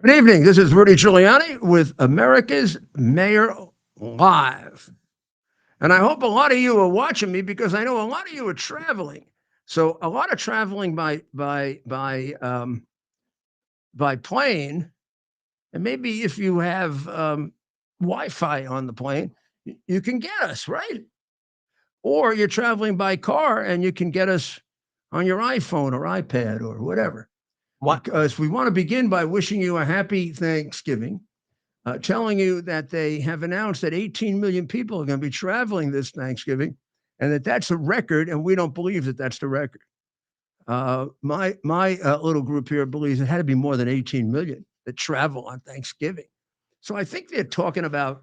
Good evening. This is Rudy Giuliani with America's Mayor Live. And I hope a lot of you are watching me because I know a lot of you are traveling. So a lot of traveling by plane, and maybe if you have Wi-Fi on the plane, you can get us, right? Or you're traveling by car and you can get us on your iPhone or iPad or whatever. What? Because we want to begin by wishing you a happy Thanksgiving, telling you that they have announced that 18 million people are going to be traveling this Thanksgiving, and that's a record, and we don't believe that that's the record. My little group here believes it had to be more than 18 million that travel on Thanksgiving. So I think they're talking about,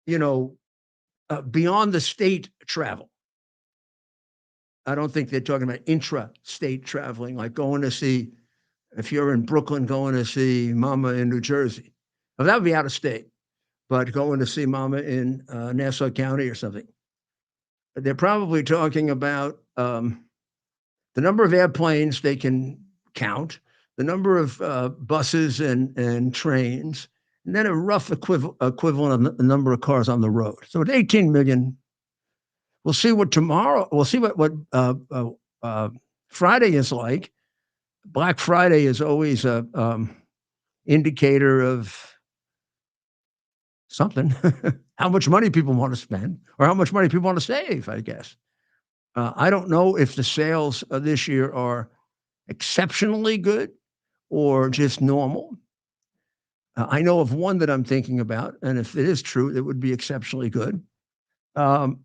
beyond the state travel. I don't think they're talking about intra-state traveling, like going to see, if you're in Brooklyn, going to see Mama in New Jersey. Well, that would be out of state, but going to see Mama in Nassau County or something. They're probably talking about the number of airplanes they can count, the number of buses and trains, and then a rough equivalent of the number of cars on the road. So it's 18 million. We'll see what tomorrow. We'll see what Friday is like. Black Friday is always a indicator of something, how much money people want to spend or how much money people want to save, I guess. I don't know if the sales this year are exceptionally good or just normal. I know of one that I'm thinking about, and if it is true, it would be exceptionally good. But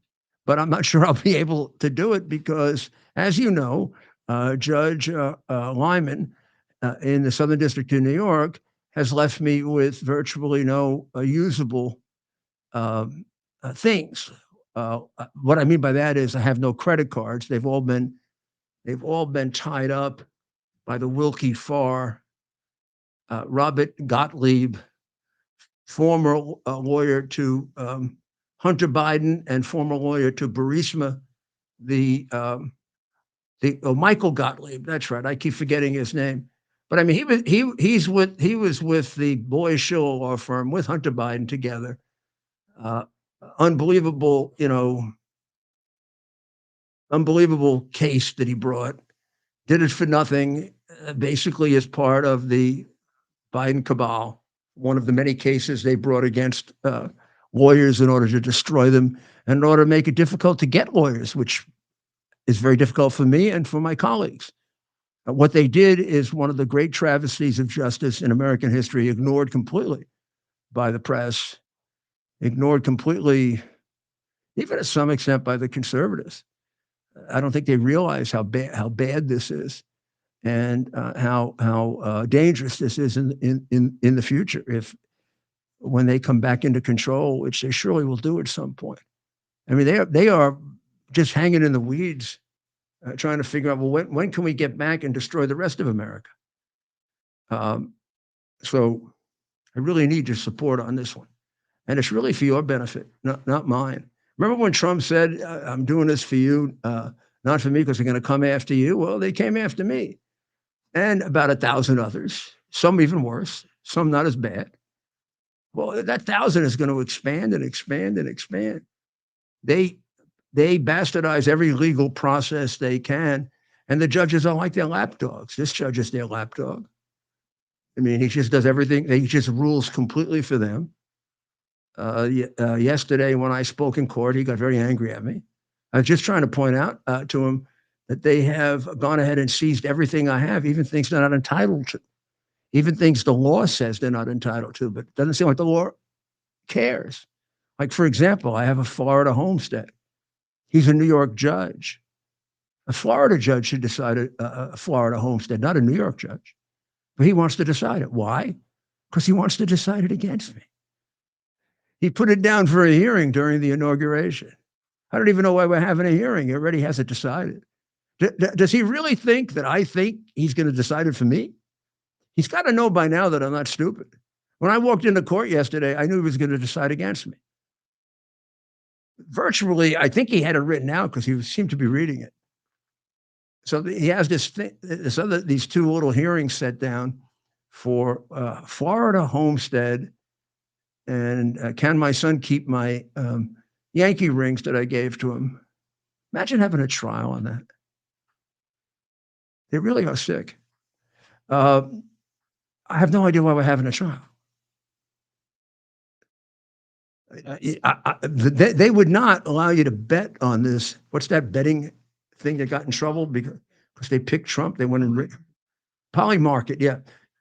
I'm not sure I'll be able to do it because, as you know, Judge Lyman in the Southern District of New York has left me with virtually no usable things. What I mean by that is I have no credit cards. They've all been tied up by the Wilkie Farr, Robert Gottlieb, former lawyer to Hunter Biden and former lawyer to Burisma, Michael Gottlieb. That's right. I keep forgetting his name. But I mean, he was with the Boy Schiller law firm with Hunter Biden together. Unbelievable case that he brought. Did it for nothing, basically as part of the Biden cabal. One of the many cases they brought against lawyers in order to destroy them, and in order to make it difficult to get lawyers, which is very difficult for me and for my colleagues. What they did is one of the great travesties of justice in American history, ignored completely by the press, ignored completely, even to some extent, by the conservatives. I don't think they realize how bad this is, and how dangerous this is in the future if when they come back into control, which they surely will do at some point. I mean, they are just hanging in the weeds, trying to figure out, well, when can we get back and destroy the rest of America? So I really need your support on this one. And it's really for your benefit, not mine. Remember when Trump said, I'm doing this for you, not for me because they're going to come after you? Well, they came after me and about 1,000 others, some even worse, some not as bad. Well, that 1,000 is going to expand and expand and expand. They bastardize every legal process they can, and the judges are like their lapdogs. This judge is their lapdog. I mean, he just does everything. He just rules completely for them. Yesterday, when I spoke in court, he got very angry at me. I was just trying to point out to him that they have gone ahead and seized everything I have, even things they're not entitled to, even things the law says they're not entitled to, but it doesn't seem like the law cares. Like, for example, I have a Florida homestead. He's a New York judge. A Florida judge should decide a Florida homestead, not a New York judge. But he wants to decide it. Why? Because he wants to decide it against me. He put it down for a hearing during the inauguration. I don't even know why we're having a hearing. He already has it decided. Does he really think that I think he's going to decide it for me? He's got to know by now that I'm not stupid. When I walked into court yesterday, I knew he was going to decide against me. Virtually, I think he had it written out because he seemed to be reading it. So he has these two little hearings set down for Florida homestead, and can my son keep my Yankee rings that I gave to him? Imagine having a trial on that. They really are sick. I have no idea why we're having a trial. They would not allow you to bet on this. What's that betting thing that got in trouble because they picked Trump? They went and Polymarket, yeah.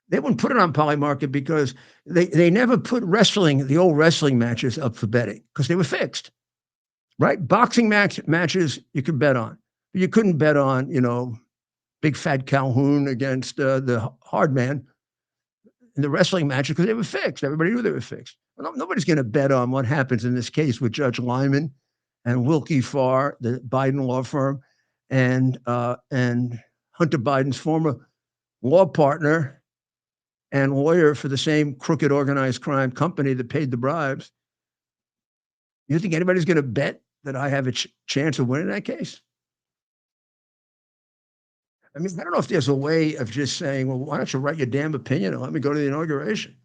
They wouldn't put it on Polymarket because they never put the old wrestling matches up for betting because they were fixed, right? Boxing matches you could bet on. But you couldn't bet on, Big Fat Calhoun against the hard man in the wrestling matches because they were fixed. Everybody knew they were fixed. Well, nobody's going to bet on what happens in this case with Judge Lyman and Wilkie Farr, the Biden law firm, and Hunter Biden's former law partner and lawyer for the same crooked organized crime company that paid the bribes. You think anybody's going to bet that I have a chance of winning that case? I mean, I don't know if there's a way of just saying, well, why don't you write your damn opinion and let me go to the inauguration?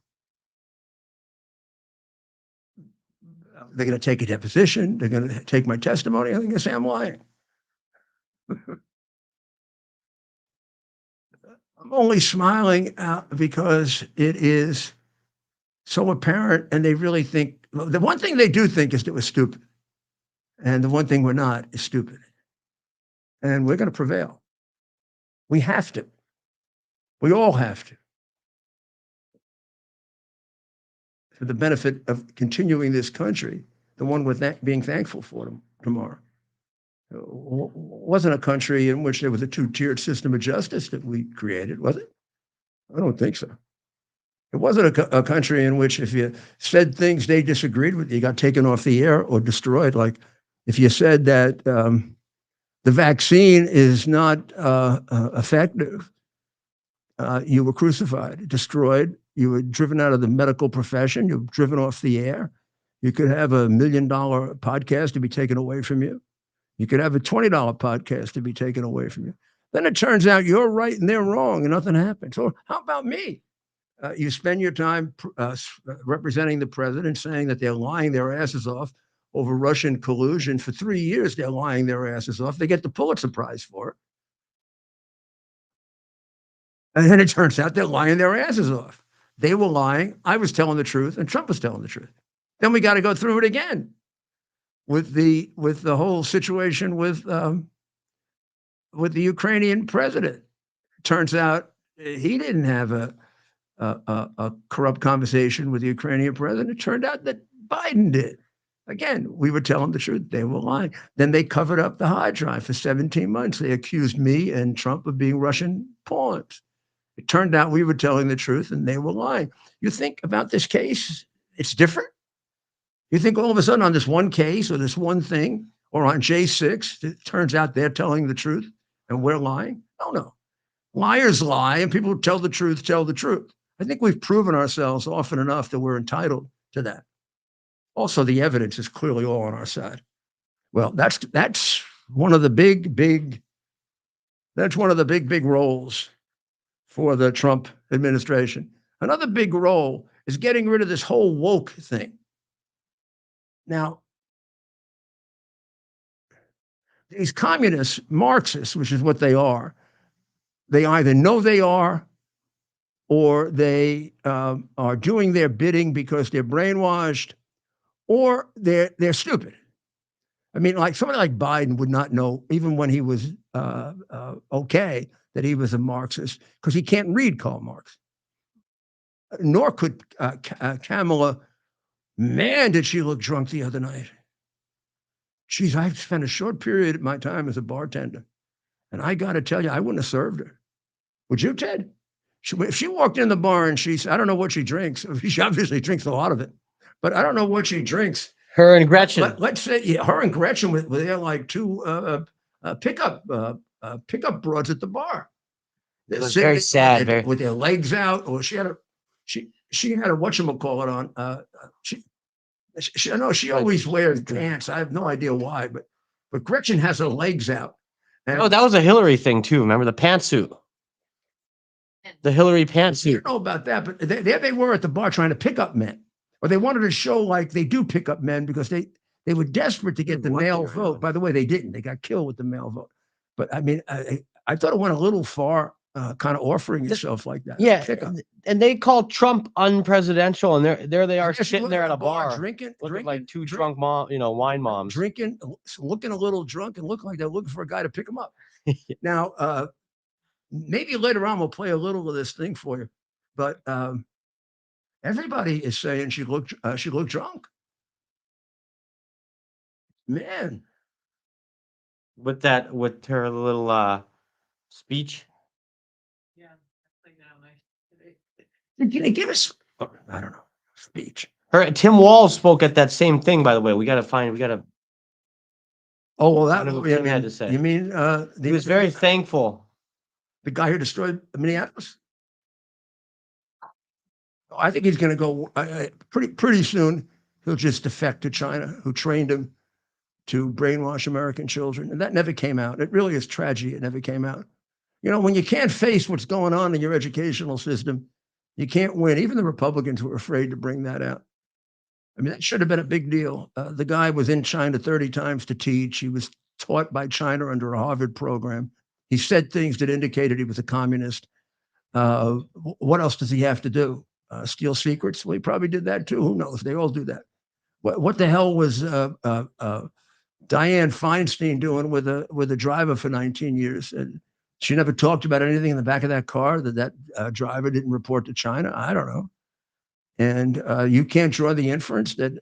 They're going to take a deposition. They're going to take my testimony. They're going to say I'm lying. I'm only smiling because it is so apparent, and they really think, the one thing they do think is that we're stupid. And the one thing we're not is stupid. And we're going to prevail. We have to. We all have to. For the benefit of continuing this country, the one with that being thankful for them tomorrow. It wasn't a country in which there was a two-tiered system of justice that we created, was it? I don't think so. It wasn't a country in which if you said things they disagreed with, you got taken off the air or destroyed. Like if you said that the vaccine is not effective, you were crucified, destroyed. You were driven out of the medical profession. You were driven off the air. You could have $1 million podcast to be taken away from you. You could have a $20 podcast to be taken away from you. Then it turns out you're right and they're wrong and nothing happens. So how about me? You spend your time representing the president, saying that they're lying their asses off over Russian collusion. For 3 years, they're lying their asses off. They get the Pulitzer Prize for it. And then it turns out they're lying their asses off. They were lying. I was telling the truth, and Trump was telling the truth. Then we got to go through it again with the whole situation with the Ukrainian president. Turns out he didn't have a corrupt conversation with the Ukrainian president. It turned out that Biden did. Again, we were telling the truth. They were lying. Then they covered up the hard drive for 17 months. They accused me and Trump of being Russian pawns. It turned out we were telling the truth and they were lying. You think about this case, it's different? You think all of a sudden on this one case or this one thing or on J6, it turns out they're telling the truth and we're lying? No. Liars lie and people who tell the truth tell the truth. I think we've proven ourselves often enough that we're entitled to that. Also, the evidence is clearly all on our side. Well, that's one of the big roles for the Trump administration. Another big role is getting rid of this whole woke thing. Now, these communists, Marxists, which is what they are, they either know they are or they are doing their bidding because they're brainwashed or they're stupid. I mean, like somebody like Biden would not know, even when he was okay, that he was a Marxist because he can't read Karl Marx. Nor could Kamala. Man, did she look drunk the other night. Geez, I've spent a short period of my time as a bartender. And I got to tell you, I wouldn't have served her. Would you, Ted? If she walked in the bar and I don't know what she drinks. She obviously drinks a lot of it. But I don't know what she drinks. Her and Gretchen. Let's say her and Gretchen were there like two pickup broads at the bar. It was very sad. With their legs out. Or she had a whatchamacallit on. She always wears pants. I have no idea why, but Gretchen has her legs out. And that was a Hillary thing too. Remember the pantsuit? The Hillary I pantsuit. don't know about that, but there they were at the bar trying to pick up men, or they wanted to show like they do pick up men because they were desperate to get the male vote. By the way, they didn't. They got killed with the male vote. But I mean, I thought it went a little far, kind of offering yourself like that. Yeah, and they called Trump unpresidential, and there they are sitting there at a bar, drinking like two drunk mom, wine moms, drinking, looking a little drunk, and looking like they're looking for a guy to pick them up. Now, maybe later on we'll play a little of this thing for you, but everybody is saying she looked drunk. Man, with her little speech. Can they give us? I don't know. Speech. Tim Walz spoke at that same thing. By the way, we got to. Oh well, that what Tim had to say. You mean he was very thankful. The guy who destroyed Minneapolis. I think he's going to go pretty soon. He'll just defect to China, who trained him to brainwash American children, and that never came out. It really is tragedy. It never came out. When you can't face what's going on in your educational system, you can't win. Even the Republicans were afraid to bring that out. I mean, that should have been a big deal. The guy was in China 30 times to teach. He was taught by China under a Harvard program. He said things that indicated he was a communist. What else does he have to do? Steal secrets? Well, he probably did that too. Who knows? They all do that. What the hell was Dianne Feinstein doing with a driver for 19 years? And she never talked about anything in the back of that car that driver didn't report to China. I don't know. And you can't draw the inference that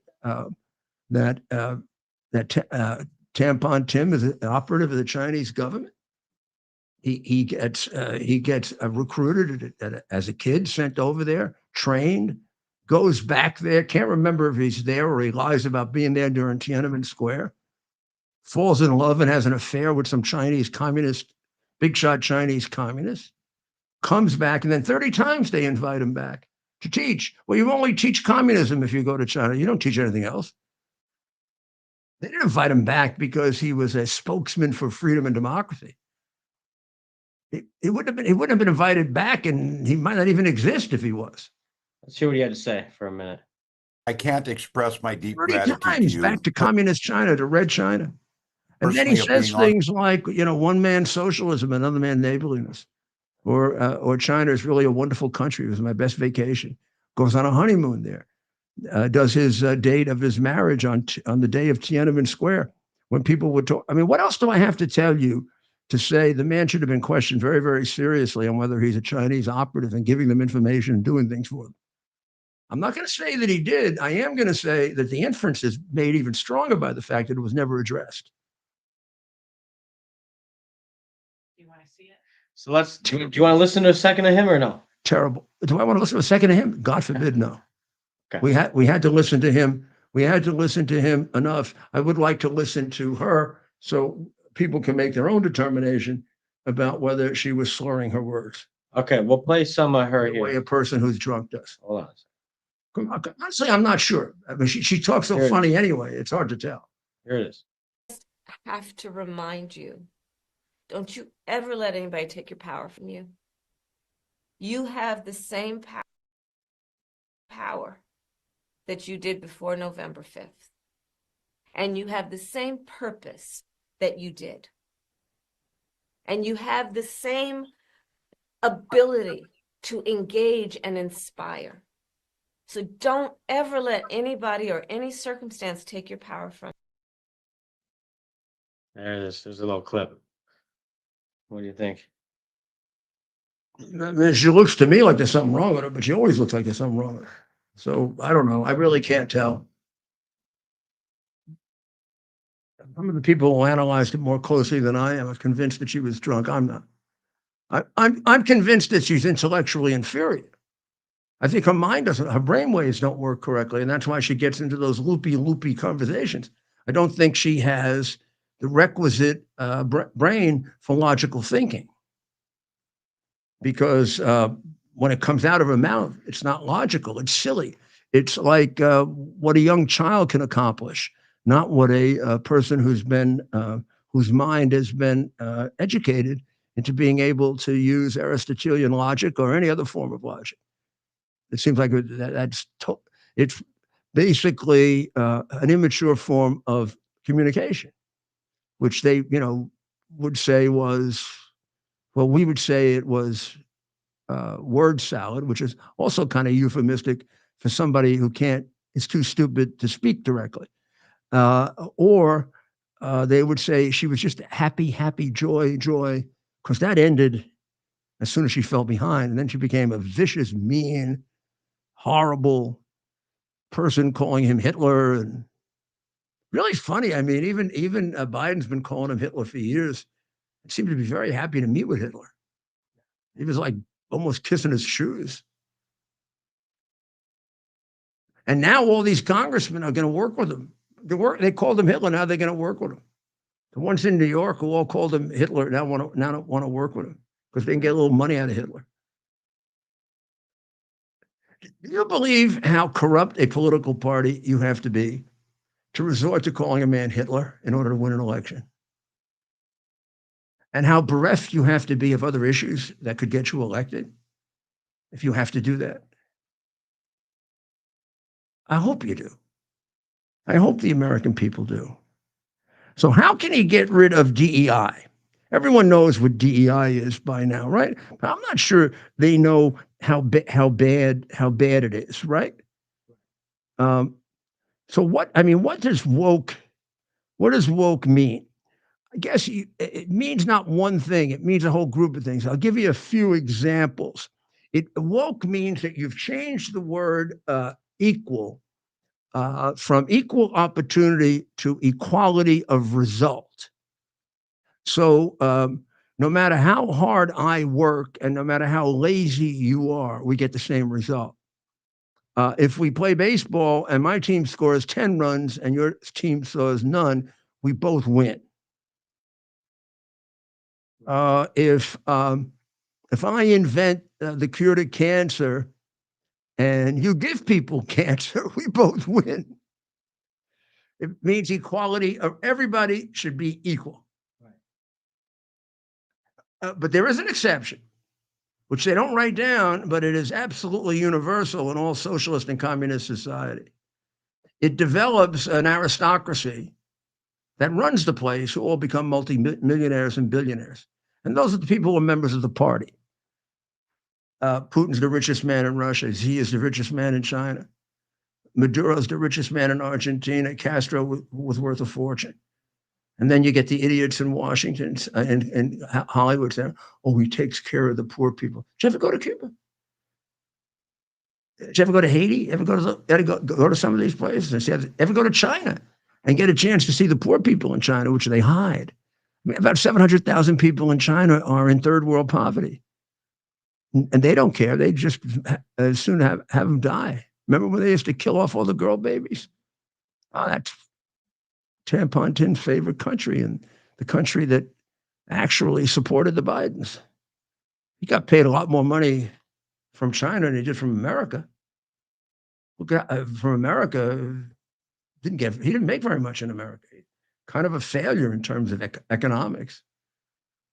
Tampon Tim is an operative of the Chinese government. He gets recruited as a kid, sent over there, trained, goes back there. Can't remember if he's there or he lies about being there during Tiananmen Square. Falls in love and has an affair with some Chinese communist, big shot Chinese communist. Comes back, and then 30 times they invite him back to teach. Well, you only teach communism if you go to China. You don't teach anything else. They didn't invite him back because he was a spokesman for freedom and democracy. He wouldn't have been invited back, and he might not even exist if he was. Let's hear what he had to say for a minute. I can't express my deep 30 gratitude times to you. back to communist China, to red China. And then he says things like, one man socialism, another man neighborliness. Or China is really a wonderful country. It was my best vacation. Goes on a honeymoon there. Does his date of his marriage on the day of Tiananmen Square, when people would talk. I mean, what else do I have to tell you to say the man should have been questioned very, very seriously on whether he's a Chinese operative and giving them information and doing things for them? I'm not going to say that he did. I am going to say that the inference is made even stronger by the fact that it was never addressed. You want to see it? So do you want to listen to a second of him or no? Terrible. Do I want to listen to a second of him? God forbid, no. Okay. We had to listen to him. We had to listen to him enough. I would like to listen to her so people can make their own determination about whether she was slurring her words. Okay, we'll play some of her The way here. a person who's drunk does. Hold on. Honestly, I'm not sure. I mean, she talks so funny anyway. It's hard to tell. Here it is. I have to remind you, don't you ever let anybody take your power from you. You have the same power that you did before November 5th. And you have the same purpose that you did. And you have the same ability to engage and inspire. So don't ever let anybody or any circumstance take your power from you. There it is. There's a little clip. What do you think? I mean, she looks to me like there's something wrong with her, but she always looks like there's something wrong with her. So I don't know. I really can't tell. Some of the people who analyzed it more closely than I am are convinced that she was drunk. I'm not. I'm convinced that she's intellectually inferior. I think her brainwaves don't work correctly, and that's why she gets into those loopy conversations. I don't think she has the requisite brain for logical thinking, because when it comes out of her mouth, it's not logical. It's silly. It's like what a young child can accomplish, not what a person whose mind has been educated into being able to use Aristotelian logic or any other form of logic. It seems like it's basically an immature form of communication, which they, would say was, well, we would say it was word salad, which is also kind of euphemistic for somebody who is too stupid to speak directly. Or they would say she was just happy, happy, joy, joy, because that ended as soon as she fell behind. And then she became a vicious, mean, horrible person, calling him Hitler. And really funny. I mean, even Biden's been calling him Hitler for years. He seemed to be very happy to meet with Hitler. He was like almost kissing his shoes. And now all these congressmen are going to work with him. They called him Hitler. Now they're going to work with him. The ones in New York who all called him Hitler now don't want to work with him because they can get a little money out of Hitler. Do you believe how corrupt a political party you have to be to resort to calling a man Hitler in order to win an election? And how bereft you have to be of other issues that could get you elected if you have to do that? I hope you do. I hope the American people do. So how can he get rid of DEI? Everyone knows what DEI is by now, right? But I'm not sure they know how bad it is, right? So what does woke mean? I guess it means not one thing. It means a whole group of things. I'll give you a few examples. Woke means that you've changed the word equal from equal opportunity to equality of result. So no matter how hard I work and no matter how lazy you are, we get the same result. If we play baseball and my team scores 10 runs and your team scores none, we both win. If I invent the cure to cancer and you give people cancer, we both win. It means equality of everybody should be equal. Right. But there is an exception, which they don't write down, but it is absolutely universal in all socialist and communist society. It develops an aristocracy that runs the place who all become multi-millionaires and billionaires. And those are the people who are members of the party. Putin's the richest man in Russia. He is the richest man in China. Maduro's the richest man in Argentina. Castro was worth a fortune. And then you get the idiots in Washington and Hollywood saying, oh, he takes care of the poor people. Did you ever go to Cuba? Did you ever go to Haiti? Ever go to some of these places? Ever go to China and get a chance to see the poor people in China, which they hide? I mean, about 700,000 people in China are in third world poverty. And they don't care. They just as soon have them die. Remember when they used to kill off all the girl babies? Oh, that's Tampon Tin's favorite country and the country that actually supported the Bidens. He got paid a lot more money from China than he did from America. From America, he didn't make very much in America. Kind of a failure in terms of economics.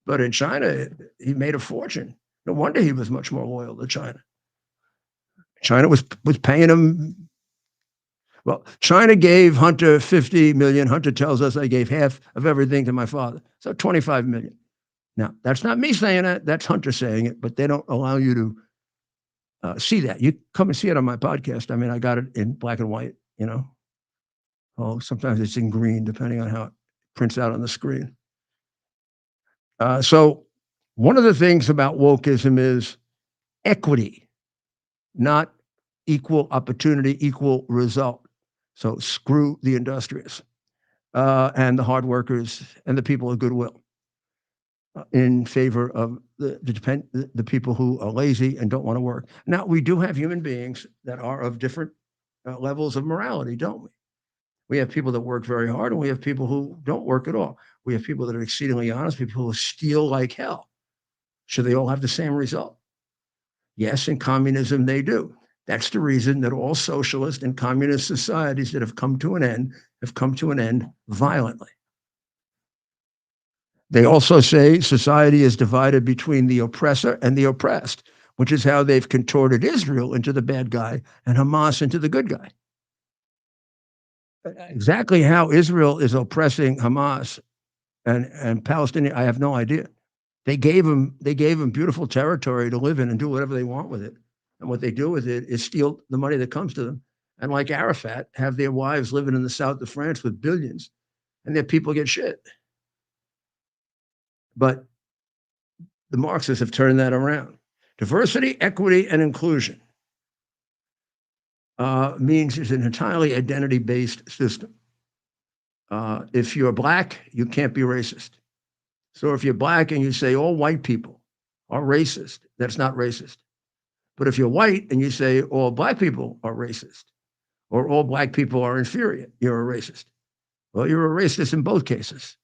But in China, he made a fortune. No wonder he was much more loyal to China. China was paying him. Well, China gave Hunter 50 million. Hunter tells us I gave half of everything to my father. So 25 million. Now, that's not me saying that. That's Hunter saying it, but they don't allow you to see that. You come and see it on my podcast. I mean, I got it in black and white, Oh, sometimes it's in green, depending on how it prints out on the screen. So one of the things about wokeism is equity, not equal opportunity, equal result. So screw the industrious and the hard workers and the people of goodwill in favor of the people who are lazy and don't want to work. Now, we do have human beings that are of different levels of morality, don't we? We have people that work very hard and we have people who don't work at all. We have people that are exceedingly honest, people who steal like hell. Should they all have the same result? Yes, in communism, they do. That's the reason that all socialist and communist societies that have come to an end violently. They also say society is divided between the oppressor and the oppressed, which is how they've contorted Israel into the bad guy and Hamas into the good guy. Exactly how Israel is oppressing Hamas and Palestinian, I have no idea. They gave them beautiful territory to live in and do whatever they want with it. And what they do with it is steal the money that comes to them. And like Arafat, have their wives living in the south of France with billions, and their people get shit. But the Marxists have turned that around. Diversity, equity, and inclusion means it's an entirely identity-based system. If you're black, you can't be racist. So if you're black and you say all white people are racist, that's not racist. But if you're white and you say all black people are racist, or all black people are inferior, you're a racist. Well, you're a racist in both cases.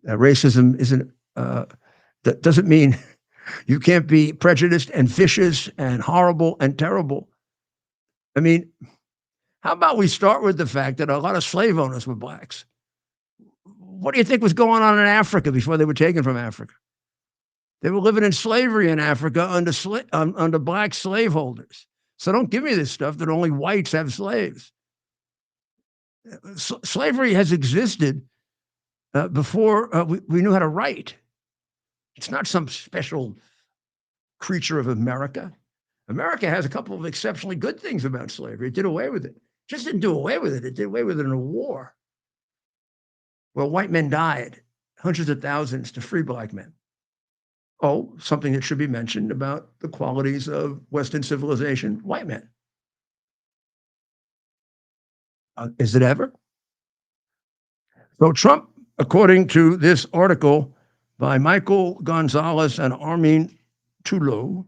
Racism isn't, that doesn't mean you can't be prejudiced and vicious and horrible and terrible. I mean, how about we start with the fact that a lot of slave owners were blacks? What do you think was going on in Africa before they were taken from Africa? They were living in slavery in Africa under black slaveholders. So don't give me this stuff that only whites have slaves. Slavery has existed before we knew how to write. It's not some special creature of America. America has a couple of exceptionally good things about slavery. It did away with it. Just didn't do away with it. It did away with it in a war. Well, white men died, hundreds of thousands to free black men. Oh, something that should be mentioned about the qualities of Western civilization, white men. Is it ever? So Trump, according to this article by Michael Gonzalez and Armin Toulouse,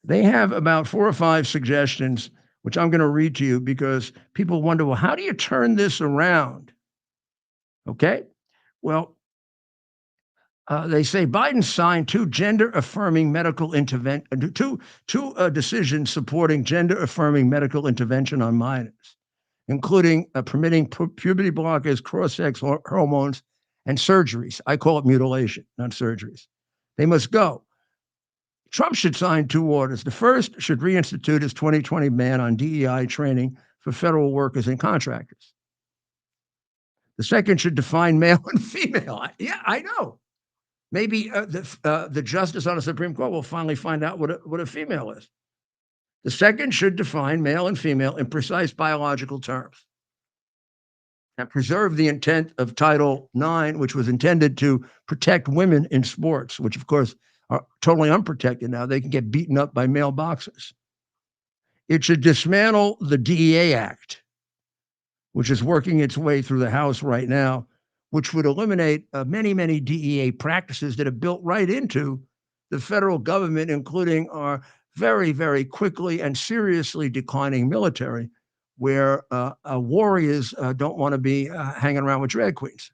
they have about 4 or 5 suggestions, which I'm going to read to you because people wonder, well, how do you turn this around? Okay, well, they say Biden signed 2 gender-affirming medical intervention, two decisions supporting gender-affirming medical intervention on minors, including permitting puberty blockers, cross-sex hormones, and surgeries. I call it mutilation, not surgeries. They must go. Trump should sign 2 orders. The first should reinstitute his 2020 ban on DEI training for federal workers and contractors. The second should define male and female. Yeah, I know. Maybe the justice on the Supreme Court will finally find out what a female is. The second should define male and female in precise biological terms and preserve the intent of Title IX, which was intended to protect women in sports, which, of course, are totally unprotected now. They can get beaten up by male boxers. It should dismantle the DEA Act, which is working its way through the House right now, which would eliminate many, many DEA practices that are built right into the federal government, including our very, very quickly and seriously declining military, where warriors don't want to be hanging around with drag queens.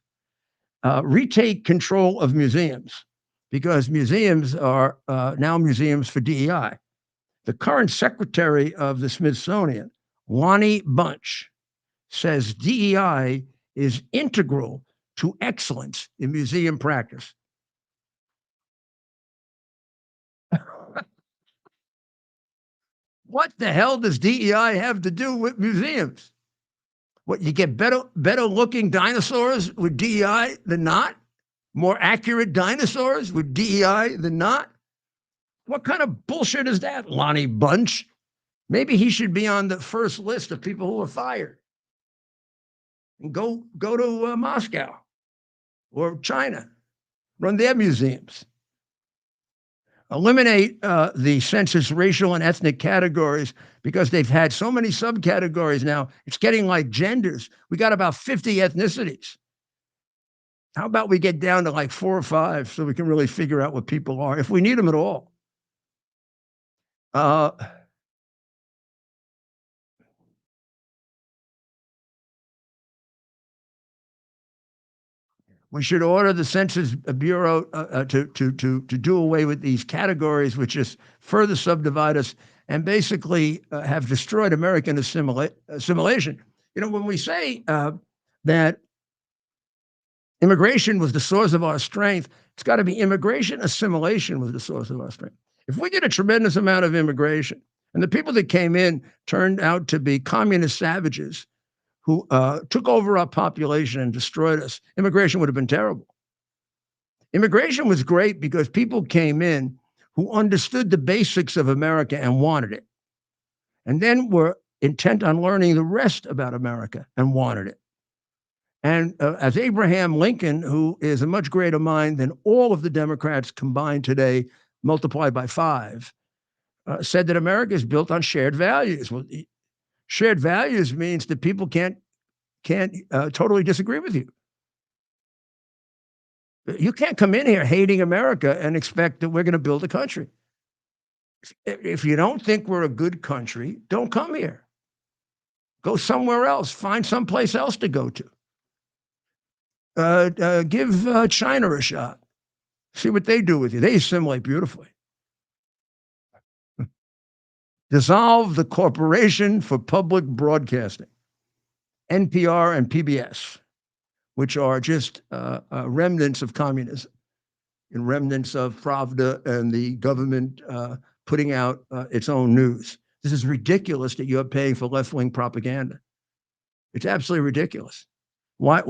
Retake control of museums, because museums are now museums for DEI. The current secretary of the Smithsonian, Lonnie Bunch, says DEI is integral to excellence in museum practice. What the hell does DEI have to do with museums? What, you get better looking dinosaurs with DEI than not? More accurate dinosaurs with DEI than not? What kind of bullshit is that, Lonnie Bunch? Maybe he should be on the first list of people who are fired. And go to Moscow or China, run their museums. Eliminate the census racial and ethnic categories, because they've had so many subcategories now. It's getting like genders. We got about 50 ethnicities. How about we get down to like 4 or 5 so we can really figure out what people are, if we need them at all? We should order the Census Bureau to do away with these categories, which just further subdivide us and basically have destroyed American assimilation. You know, when we say that immigration was the source of our strength. It's got to be immigration. Assimilation was the source of our strength. If we did a tremendous amount of immigration, and the people that came in turned out to be communist savages who took over our population and destroyed us, immigration would have been terrible. Immigration was great because people came in who understood the basics of America and wanted it, and then were intent on learning the rest about America and wanted it. And as Abraham Lincoln, who is a much greater mind than all of the Democrats combined today, multiplied by 5, said that America is built on shared values. Well, shared values means that people can't totally disagree with you. You can't come in here hating America and expect that we're going to build a country. If you don't think we're a good country, don't come here. Go somewhere else. Find someplace else to go to. Give China a shot. See what they do with you. They assimilate beautifully. Dissolve the Corporation for Public Broadcasting, NPR and PBS, which are just remnants of communism and remnants of Pravda and the government putting out its own news. This is ridiculous that you're paying for left-wing propaganda. It's absolutely ridiculous. Why?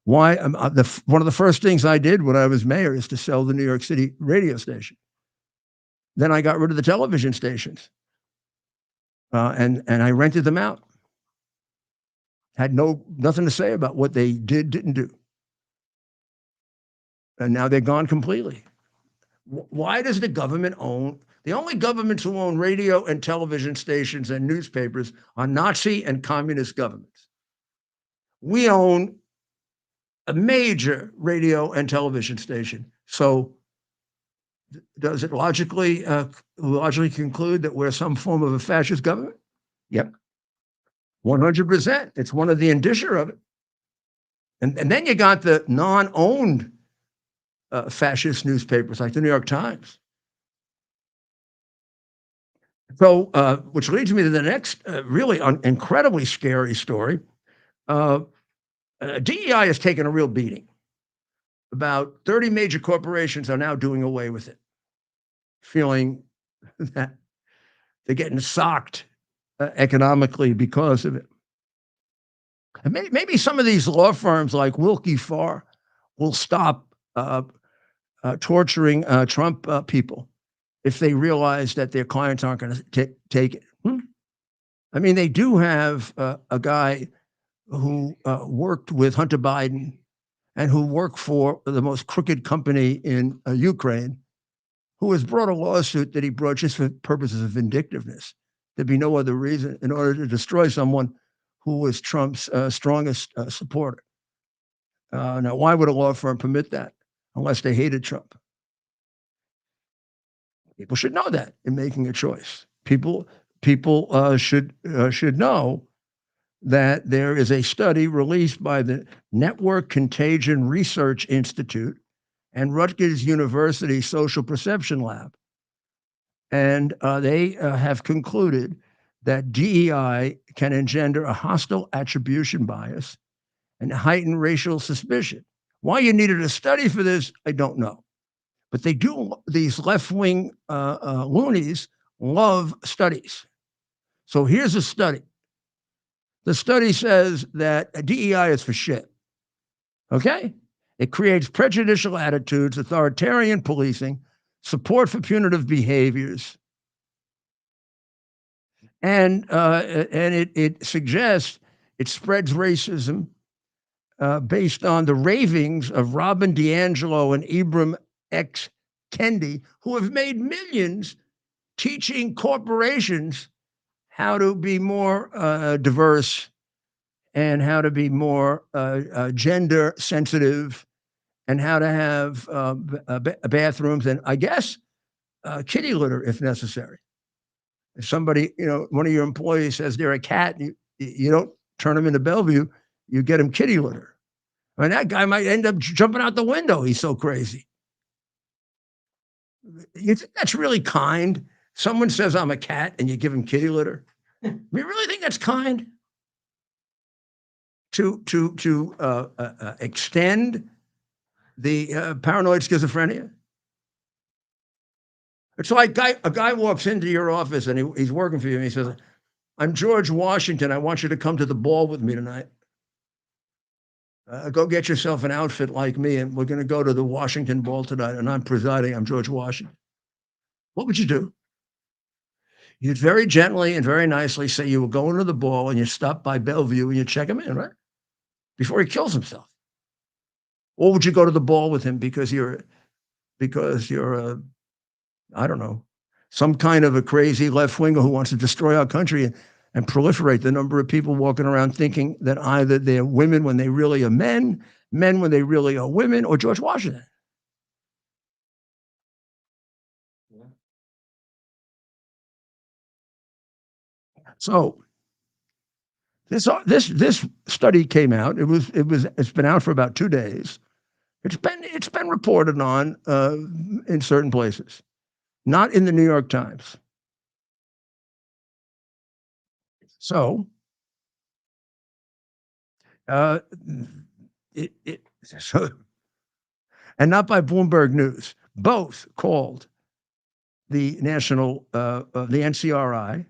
One of the first things I did when I was mayor is to sell the New York City radio station. Then I got rid of the television stations, and I rented them out. Had nothing to say about what they didn't do, and now they're gone completely. Why does the government own? The only governments who own radio and television stations and newspapers are Nazi and communist governments. We own a major radio and television station. So does it logically conclude that we're some form of a fascist government? Yep. 100%. It's one of the indicia of it. And then you got the non-owned fascist newspapers like the New York Times. So, which leads me to the next really incredibly scary story. DEI has taken a real beating. About 30 major corporations are now doing away with it, feeling that they're getting socked economically because of it. And maybe some of these law firms like Wilkie Farr will stop torturing Trump people if they realize that their clients aren't going to take it. I mean, they do have a guy who worked with Hunter Biden and who worked for the most crooked company in Ukraine, who has brought a lawsuit that he brought just for purposes of vindictiveness. There'd be no other reason in order to destroy someone who was Trump's strongest supporter. Now, why would a law firm permit that unless they hated Trump? People should know that in making a choice. People should know that there is a study released by the Network Contagion Research Institute and Rutgers University Social Perception Lab. And they have concluded that DEI can engender a hostile attribution bias and heighten racial suspicion. Why you needed a study for this, I don't know. But they do, these left-wing loonies love studies. So here's a study. The study says that DEI is for shit. Okay? It creates prejudicial attitudes, authoritarian policing, support for punitive behaviors, and it suggests it spreads racism based on the ravings of Robin DiAngelo and Ibram X. Kendi, who have made millions teaching corporations how to be more diverse and how to be more gender sensitive and how to have bathrooms and, I guess, kitty litter if necessary. If somebody, one of your employees says they're a cat, you don't turn them into Bellevue, you get them kitty litter. I mean, that guy might end up jumping out the window. He's so crazy. You think that's really kind? Someone says I'm a cat and you give him kitty litter? You really think that's kind? to extend the paranoid schizophrenia? It's like a guy walks into your office and he's working for you and he says, "I'm George Washington. I want you to come to the ball with me tonight. Go get yourself an outfit like me, and we're going to go to the Washington ball tonight, and I'm presiding. I'm George Washington." What would you do? You'd very gently and very nicely say you were going to the ball and you stop by Bellevue and you check him in, right? Before he kills himself. Or would you go to the ball with him because you're I don't know, some kind of a crazy left winger who wants to destroy our country and proliferate the number of people walking around thinking that either they're women when they really are men, men when they really are women, or George Washington? So this study came out. It's been out for about 2 days. It's been reported on in certain places, not in the New York Times. So so, and not by Bloomberg News. Both called the the NCRI,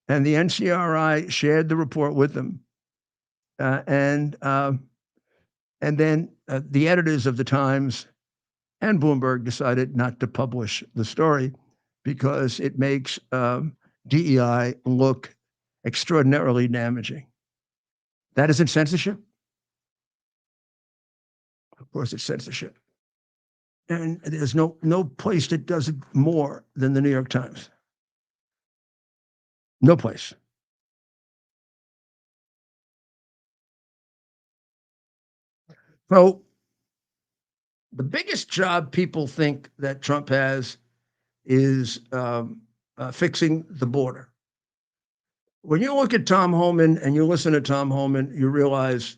and the NCRI shared the report with them, and then the editors of the Times and Bloomberg decided not to publish the story because it makes DEI look extraordinarily damaging. That isn't censorship? Of course, it's censorship. And there's no place that does it more than the New York Times. No place. So the biggest job people think that Trump has is fixing the border. When you look at Tom Homan and you listen to Tom Homan, you realize,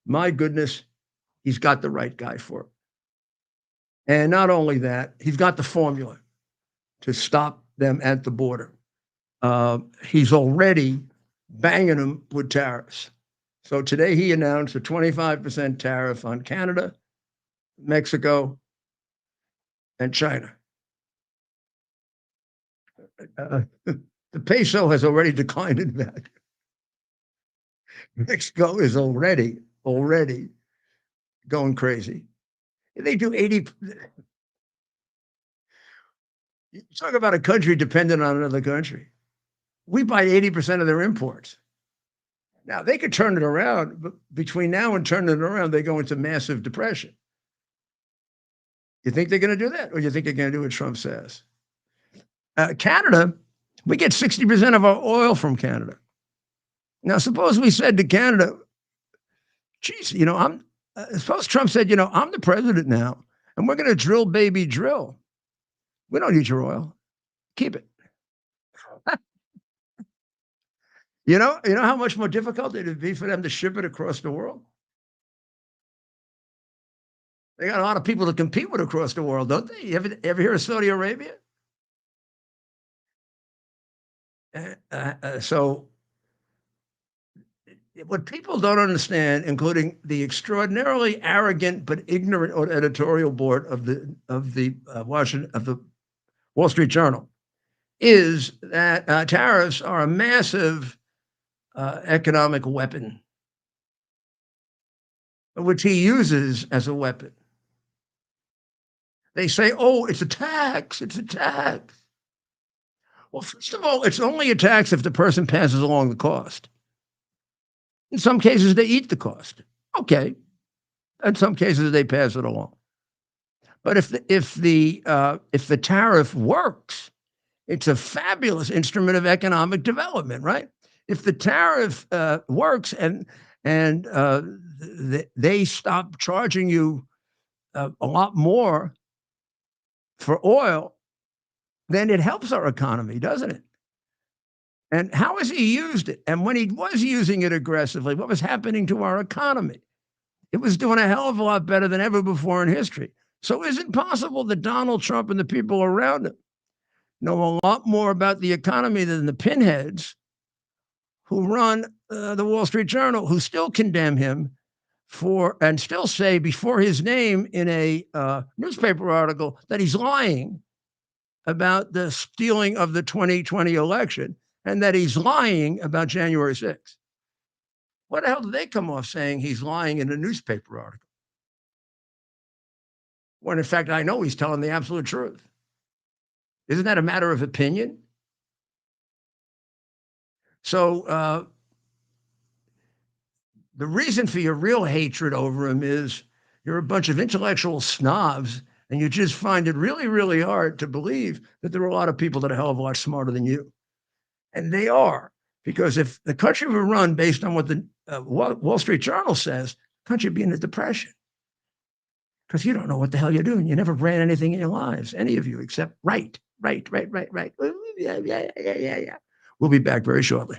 my goodness, he's got the right guy for it. And not only that, he's got the formula to stop them at the border. He's already banging them with tariffs. So today he announced a 25% tariff on Canada, Mexico, and China. The peso has already declined in value. Mexico is already going crazy. They do 80. You talk about a country dependent on another country. We buy 80% of their imports. Now, they could turn it around, but between now and turning it around, they go into massive depression. You think they're going to do that? Or you think they're going to do what Trump says? Canada, we get 60% of our oil from Canada. Now, suppose we said to Canada, geez, suppose Trump said, I'm the president now, and we're going to drill, baby, drill. We don't need your oil. Keep it. You know how much more difficult it would be for them to ship it across the world? They got a lot of people to compete with across the world, don't they? You ever hear of Saudi Arabia? So what people don't understand, including the extraordinarily arrogant but ignorant editorial board of the Wall Street Journal, is that tariffs are a massive economic weapon, which he uses as a weapon. They say, "Oh, it's a tax. It's a tax." Well, first of all, it's only a tax if the person passes along the cost. In some cases, they eat the cost. Okay. In some cases, they pass it along. But if the tariff works, it's a fabulous instrument of economic development, right? If the tariff works and they stop charging you a lot more for oil, then it helps our economy, doesn't it? And how has he used it? And when he was using it aggressively, what was happening to our economy? It was doing a hell of a lot better than ever before in history. So is it possible that Donald Trump and the people around him know a lot more about the economy than the pinheads who run the Wall Street Journal, who still condemn him for and still say before his name in a newspaper article that he's lying about the stealing of the 2020 election and that he's lying about January 6th. What the hell did they come off saying he's lying in a newspaper article? When in fact, I know he's telling the absolute truth. Isn't that a matter of opinion? So the reason for your real hatred over him is you're a bunch of intellectual snobs and you just find it really, really hard to believe that there are a lot of people that are a hell of a lot smarter than you. And they are, because if the country were run based on what the Wall Street Journal says, the country would be in a depression. Because you don't know what the hell you're doing. You never ran anything in your lives, any of you, except right. Yeah. We'll be back very shortly.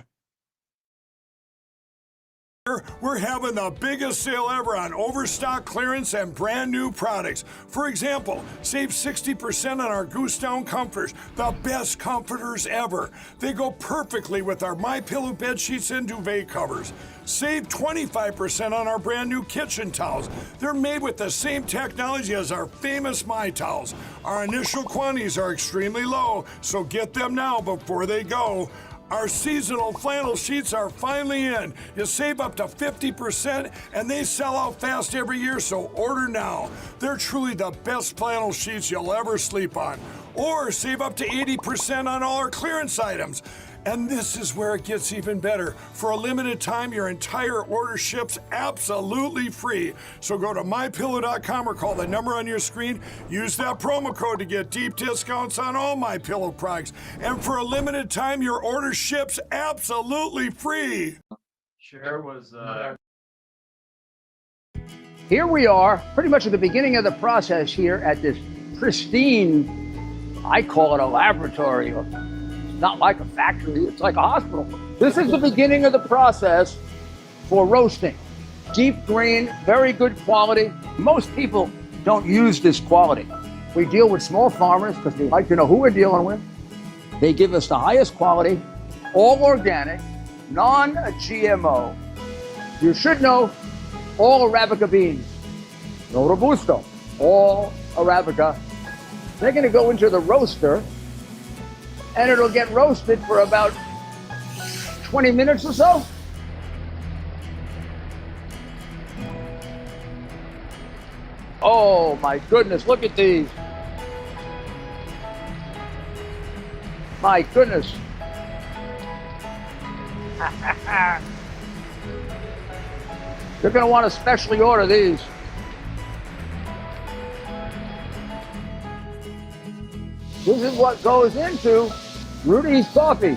We're having the biggest sale ever on overstock clearance and brand new products. For example, save 60% on our Goose Down comforters, the best comforters ever. They go perfectly with our MyPillow bed sheets and duvet covers. Save 25% on our brand new kitchen towels. They're made with the same technology as our famous My Towels. Our initial quantities are extremely low, so get them now before they go. Our seasonal flannel sheets are finally in. You save up to 50% and they sell out fast every year, so order now. They're truly the best flannel sheets you'll ever sleep on. Or save up to 80% on all our clearance items. And this is where it gets even better. For a limited time, your entire order ships absolutely free. So go to mypillow.com or call the number on your screen. Use that promo code to get deep discounts on all MyPillow products. And for a limited time, your order ships absolutely free. Share was Here we are, pretty much at the beginning of the process here at this pristine, I call it a laboratory. It's not like a factory, it's like a hospital. This is the beginning of the process for roasting. Deep grain, very good quality. Most people don't use this quality. We deal with small farmers because they like to know who we're dealing with. They give us the highest quality, all organic, non-GMO. You should know all Arabica beans, no Robusto, all Arabica. They're gonna go into the roaster and it'll get roasted for about 20 minutes or so. Oh my goodness, look at these. My goodness. You're gonna want to specially order these. This is what goes into Rudy's coffee.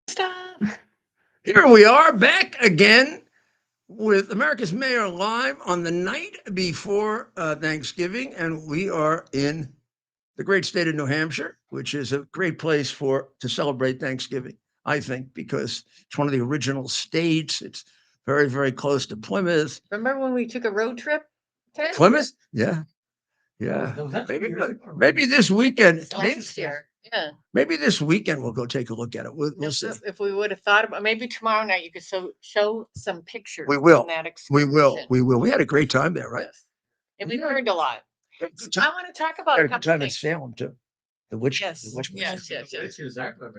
Stop. Here we are back again with America's Mayor Live on the night before Thanksgiving. And we are in the great state of New Hampshire, which is a great place to celebrate Thanksgiving, I think, because it's one of the original states. It's very, very close to Plymouth. Remember when we took a road trip? Ted? Plymouth? Yeah. Maybe this weekend. Last year. Yeah. Maybe this weekend we'll go take a look at it. We'll see. If we would have thought about, maybe tomorrow night you could show some pictures. We will. From that We will. excursion. We will. We had a great time there, right? Yes. And we learned a lot. Good I want to talk about Had a a good couple time in things. Salem too. The witch. Yes, the witch- yes.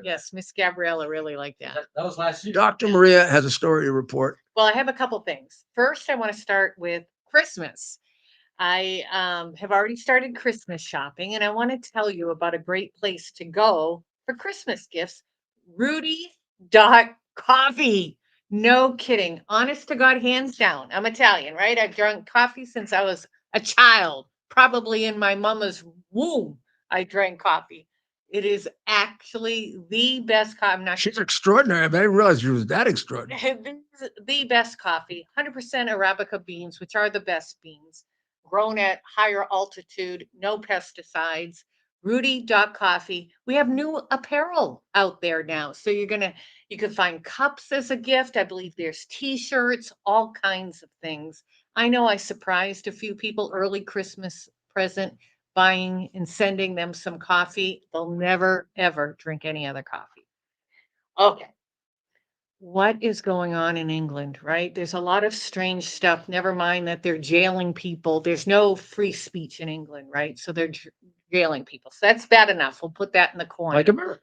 Yes, Miss Gabriella really liked that. that was last year. Dr. Maria has a story to report. Well, I have a couple things. First, I want to start with Christmas. I have already started Christmas shopping, and I want to tell you about a great place to go for Christmas gifts. Rudy.coffee. No kidding. Honest to God, hands down. I'm Italian, right? I've drunk coffee since I was a child, probably in my mama's womb. I drank coffee. It is actually the best coffee. I'm not She's extraordinary. I didn't realize she was that extraordinary. This is the best coffee, 100% Arabica beans, which are the best beans, grown at higher altitude, no pesticides. Rudy.coffee. We have new apparel out there now. So you can find cups as a gift. I believe there's t-shirts, all kinds of things. I know I surprised a few people, early Christmas present, buying and sending them some coffee. They'll never, ever drink any other coffee. Okay. What is going on in England, right? There's a lot of strange stuff. Never mind that they're jailing people. There's no free speech in England, right? So they're jailing people. So that's bad enough. We'll put that in the corner. Like America.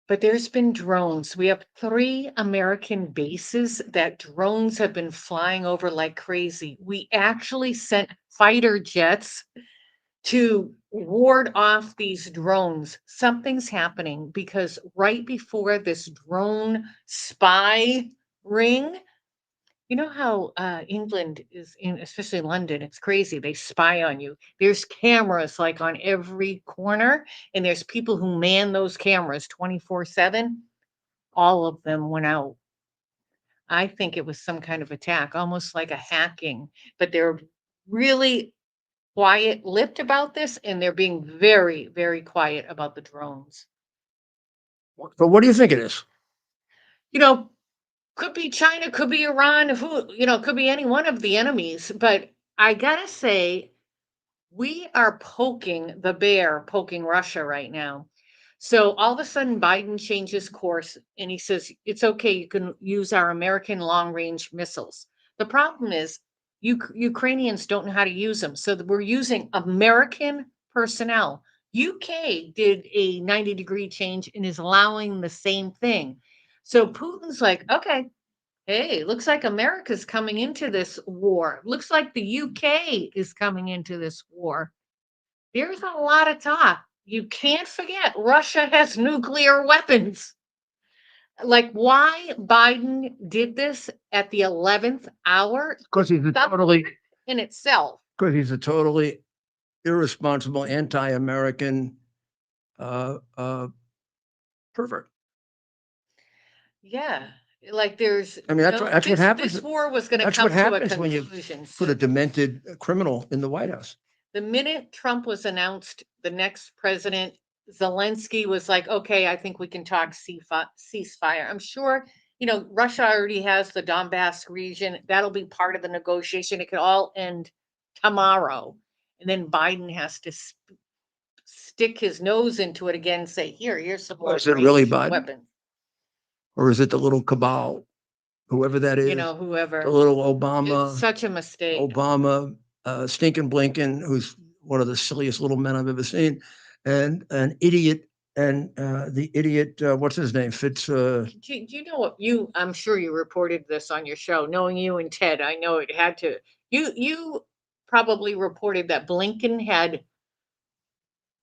But there's been drones. We have 3 American bases that drones have been flying over like crazy. We actually sent fighter jets to ward off these drones. Something's happening because right before this drone spy ring, you know how England is in, especially London, it's crazy. They spy on you. There's cameras like on every corner, and there's people who man those cameras 24/7. All of them went out. I think it was some kind of attack, almost like a hacking, but they're really quiet-lipped about this, and they're being very, very quiet about the drones. So what do you think it is? You know, could be China, could be Iran, who, could be any one of the enemies. But I gotta say, we are poking the bear, poking Russia right now. So all of a sudden, Biden changes course and he says, it's okay, you can use our American long range missiles. The problem is, Ukrainians don't know how to use them. So we're using American personnel. UK did a 90-degree change and is allowing the same thing. So Putin's like, okay, hey, looks like America's coming into this war. Looks like the UK is coming into this war. There's a lot of talk. You can't forget Russia has nuclear weapons. Like why Biden did this at the 11th hour Because he's a totally in itself. Irresponsible, anti-American pervert. Yeah. Like there's, I mean, that's what happens. This war was going to That's come what to a happens when you conclusion. put a demented criminal in the White House. The minute Trump was announced, the next president, Zelensky was like, okay, I think we can talk ceasefire. I'm sure, Russia already has the Donbass region. That'll be part of the negotiation. It could all end tomorrow. And then Biden has to stick his nose into it again and say, here's some more Is it really range Biden? weapons. Or is it the little cabal, whoever that is? Whoever. The little Obama. It's such a mistake. Obama, stinking Blinken, who's one of the silliest little men I've ever seen, and an idiot, and the idiot, what's his name? Do you know what I'm sure you reported this on your show, knowing you and Ted, I know it had to, you probably reported that Blinken had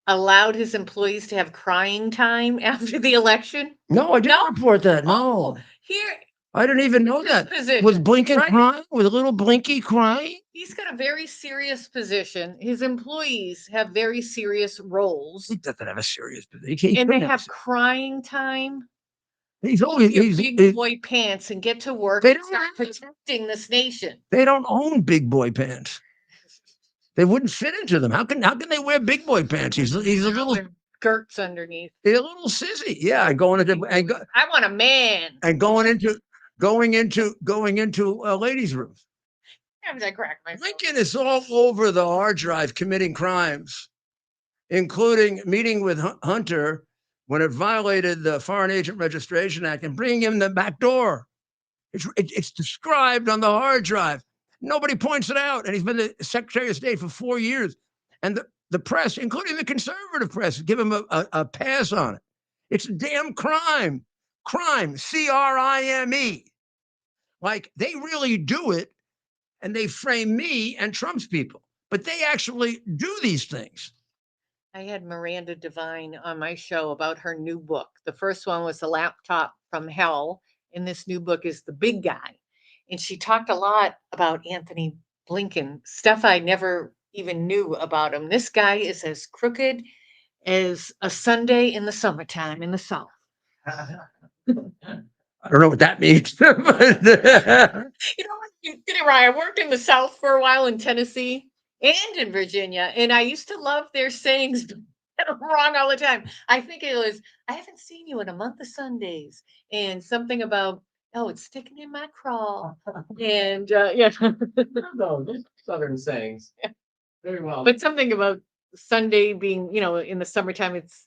allowed his employees to have crying time after the election. No, I didn't report that. No. Oh, here. I didn't even know that. Was Blinken crying? Was little Blinky crying? He's got a very serious position. His employees have very serious roles. He doesn't have a serious position. And they have crying time. He's always big boy pants and get to work and start protecting this nation. They don't own big boy pants. They wouldn't fit into them. How can they wear big boy pants? He's a little skirts underneath. He's a little sissy. Yeah, I want a man. And going into a ladies' room. I crack myself. Lincoln is all over the hard drive committing crimes, including meeting with Hunter when it violated the Foreign Agent Registration Act and bringing him the back door. It's described on the hard drive. Nobody points it out. And he's been the Secretary of State for 4 years. And the press, including the conservative press, give him a pass on it. It's a damn crime. Crime, C-R-I-M-E. Like, they really do it, and they frame me and Trump's people. But they actually do these things. I had Miranda Devine on my show about her new book. The first one was The Laptop from Hell, and this new book is The Big Guy. And she talked a lot about Anthony Blinken, stuff I never even knew about him. This guy is as crooked as a Sunday in the summertime in the South. I don't know what that means. Get it right. I worked in the South for a while in Tennessee and in Virginia, and I used to love their sayings wrong all the time. I think it was, I haven't seen you in a month of Sundays, and something about, oh, it's sticking in my craw. And yeah. No, there's Southern sayings. Yeah. Very well. But something about Sunday being, in the summertime, it's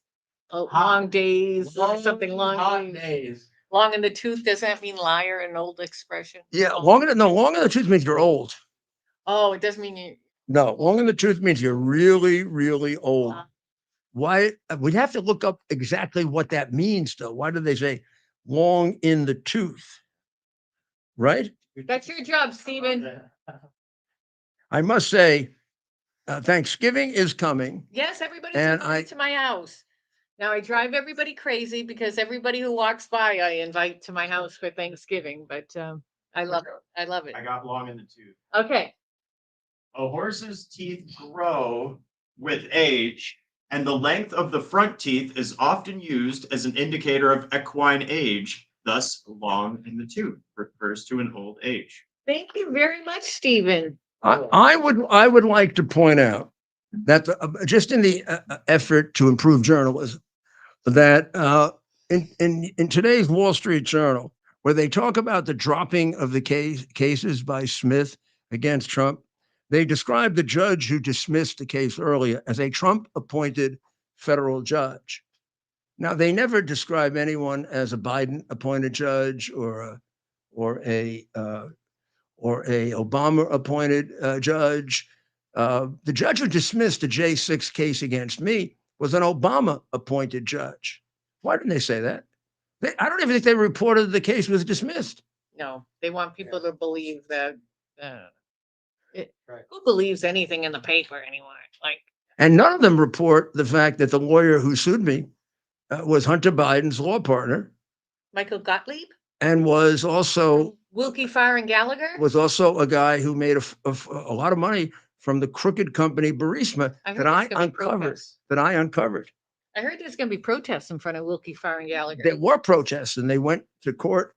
long days or something long days. Long in the tooth, does that mean liar, an old expression? Yeah, long in the tooth means you're old. Oh, it doesn't mean you. No, long in the tooth means you're really, really old. Why? We'd have to look up exactly what that means, though. Why do they say long in the tooth? Right? That's your job, Stephen. I must say, Thanksgiving is coming. Yes, everybody's And invited to my house. Now I drive everybody crazy because everybody who walks by, I invite to my house for Thanksgiving, but I love it. I love it. I got long in the tooth. Okay. A horse's teeth grow with age, and the length of the front teeth is often used as an indicator of equine age. Thus, long in the tooth refers to an old age. Thank you very much, Stephen. I would like to point out that just in the effort to improve journalism, that in today's Wall Street Journal, where they talk about the dropping of the cases by Smith against Trump, they describe the judge who dismissed the case earlier as a Trump-appointed federal judge. Now, they never describe anyone as a Biden-appointed judge or a Obama-appointed judge. The judge who dismissed the J6 case against me was an Obama-appointed judge. Why didn't they say that? I don't even think they reported the case was dismissed. No, they want people to believe that. Who believes anything in the paper anymore? And none of them report the fact that the lawyer who sued me was Hunter Biden's law partner Michael Gottlieb and was also Wilkie Fire and Gallagher. Was also a guy who made a lot of money from the crooked company Burisma that I uncovered. I heard there's going to be protests in front of Wilkie Fire and Gallagher. There were protests, and they went to court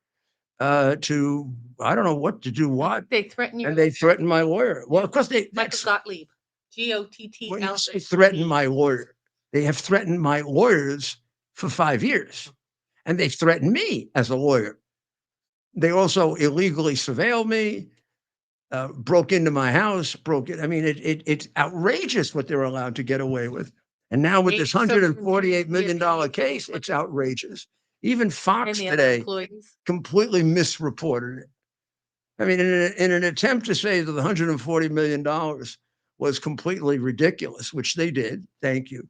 to, I don't know what to do, what. They threatened you. And they threatened my lawyer. Well, of course Michael Gottlieb, Gottl. When you say threaten my lawyer, they have threatened my lawyers for 5 years, and they've threatened me as a lawyer. They also illegally surveilled me, broke into my house, I mean, it's outrageous what they're allowed to get away with. And now with this $148 million case, it's outrageous. Even Fox today completely misreported it. I mean, in an attempt to say that the $140 million was completely ridiculous, which they did, thank you.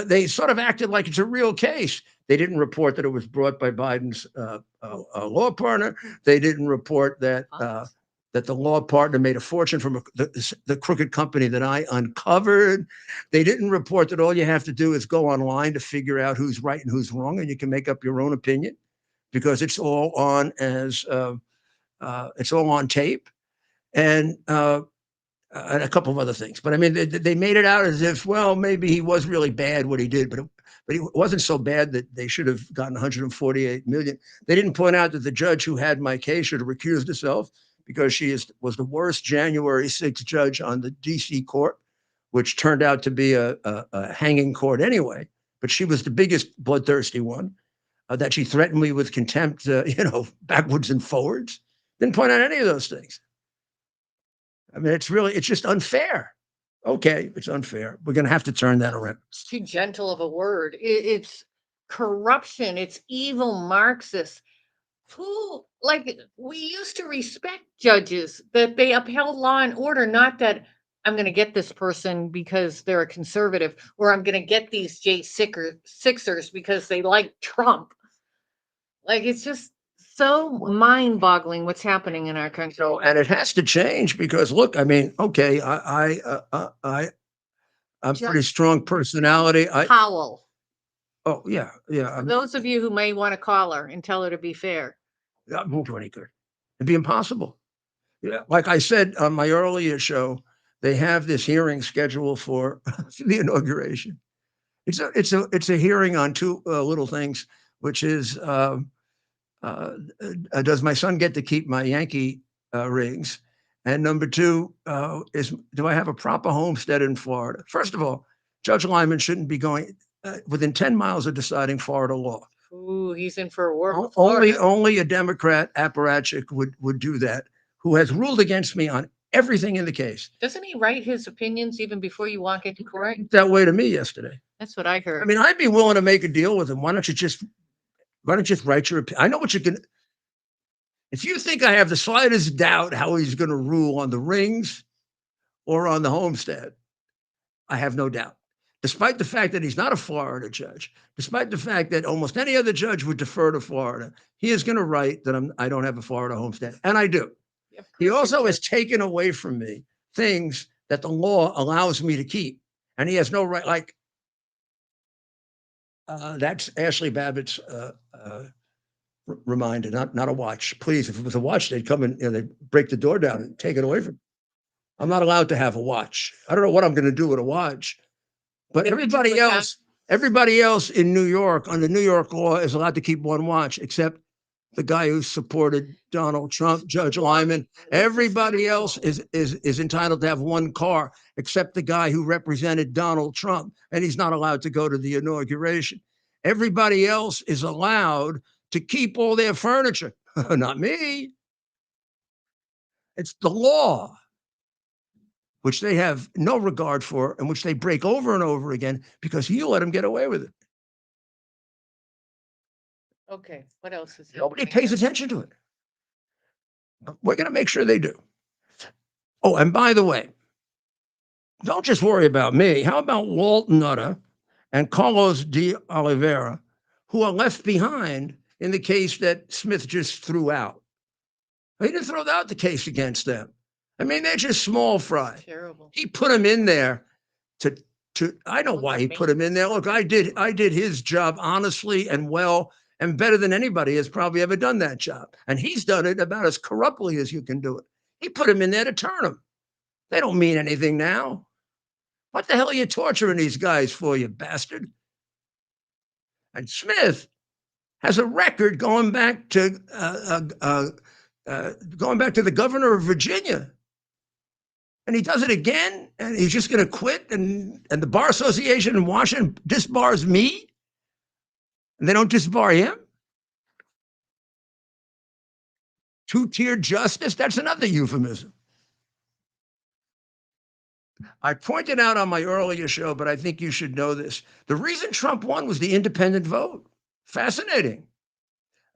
They sort of acted like it's a real case. They didn't report that it was brought by Biden's law partner. They didn't report that that the law partner made a fortune from the crooked company that I uncovered. They didn't report that all you have to do is go online to figure out who's right and who's wrong, and you can make up your own opinion because it's all on tape, and a couple of other things. But I mean, they made it out as if, well, maybe he was really bad what he did, but it wasn't so bad that they should have gotten 148 million. They didn't point out that the judge who had my case should have recused herself because she was the worst January 6th judge on the DC court, which turned out to be a hanging court anyway. But she was the biggest bloodthirsty one. That she threatened me with contempt, backwards and forwards. Didn't point out any of those things. I mean, it's just unfair. Okay, it's unfair. We're going to have to turn that around. It's too gentle of a word. It's corruption. It's evil Marxists. We used to respect judges, that they upheld law and order, not that I'm going to get this person because they're a conservative, or I'm going to get these J6ers because they like Trump. It's just so mind-boggling what's happening in our country. And it has to change because, look, I mean, okay, I'm pretty strong personality. Powell. Oh, yeah. For those of you who may want to call her and tell her to be fair. That won't do any good. It'd be impossible. Yeah, like I said on my earlier show, they have this hearing scheduled for the inauguration. It's a hearing on two little things, which is does my son get to keep my Yankee rings? And number two is, do I have a proper homestead in Florida? First of all, Judge Lyman shouldn't be going within 10 miles of deciding Florida law. Ooh, he's in for a war with Only a Democrat apparatchik would do that, who has ruled against me on everything in the case. Doesn't he write his opinions even before you walk into court? That way to me yesterday. That's what I I heard. mean, I'd be willing to make a deal with him. Why don't you just write your opinion? I know what you can. If you think I have the slightest doubt how he's going to rule on the rings or on the homestead, I have no doubt. Despite the fact that he's not a Florida judge, despite the fact that almost any other judge would defer to Florida, he is going to write that I don't have a Florida homestead, and I do. He also has taken away from me things that the law allows me to keep, and he has no right. Like that's Ashley Babbitt's reminder, not a watch. Please, if it was a watch, they'd come and they'd break the door down and take it away from me. I'm not allowed to have a watch. I don't know what I'm going to do with a watch, but everybody else in New York under New York law is allowed to keep one watch, except the guy who supported Donald Trump, Judge Lyman. Everybody else is entitled to have one car, except the guy who represented Donald Trump, and he's not allowed to go to the inauguration. Everybody else is allowed to keep all their furniture. Not me. It's the law, which they have no regard for and which they break over and over again because you let them get away with it. Okay, what else is there? Nobody pays attention to it. We're going to make sure they do. Oh, and by the way, don't just worry about me. How about Walt Nutter and Carlos de Oliveira, who are left behind in the case that Smith just threw out? He didn't throw out the case against them. I mean, they're just small fry. Terrible. He put him in there to I know why he put him in there. Look, I did his job honestly and well and better than anybody has probably ever done that job. And he's done it about as corruptly as you can do it. He put him in there to turn him. They don't mean anything now. What the hell are you torturing these guys for, you bastard? And Smith has a record going back to the governor of Virginia. And he does it again, and he's just going to quit. And the Bar Association in Washington disbars me, and they don't disbar him. Two-tiered justice, that's another euphemism. I pointed out on my earlier show, but I think you should know this. The reason Trump won was the independent vote. Fascinating.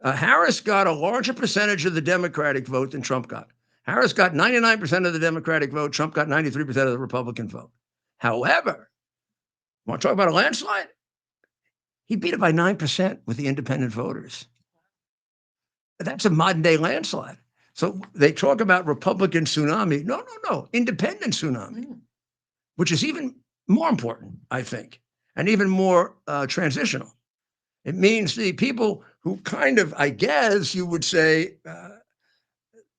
Harris got a larger percentage of the Democratic vote than Trump got. Harris got 99% of the Democratic vote. Trump got 93% of the Republican vote. However, want to talk about a landslide? He beat it by 9% with the independent voters. That's a modern day landslide. So they talk about Republican tsunami. No. Independent tsunami, which is even more important, I think, and even more transitional. It means the people who kind of, I guess you would say,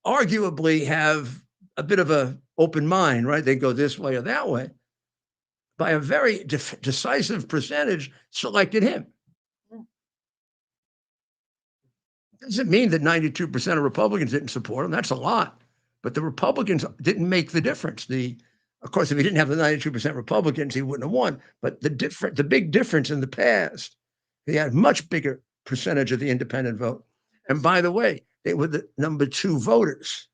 arguably have a bit of an open mind, right? They go this way or that way. By a very decisive percentage, selected him. Doesn't mean that 92% of Republicans didn't support him. That's a lot. But the Republicans didn't make the difference. Of course, if he didn't have the 92% Republicans, he wouldn't have won. But the big difference in the past, he had a much bigger percentage of the independent vote. And by the way, they were the number 2 voters.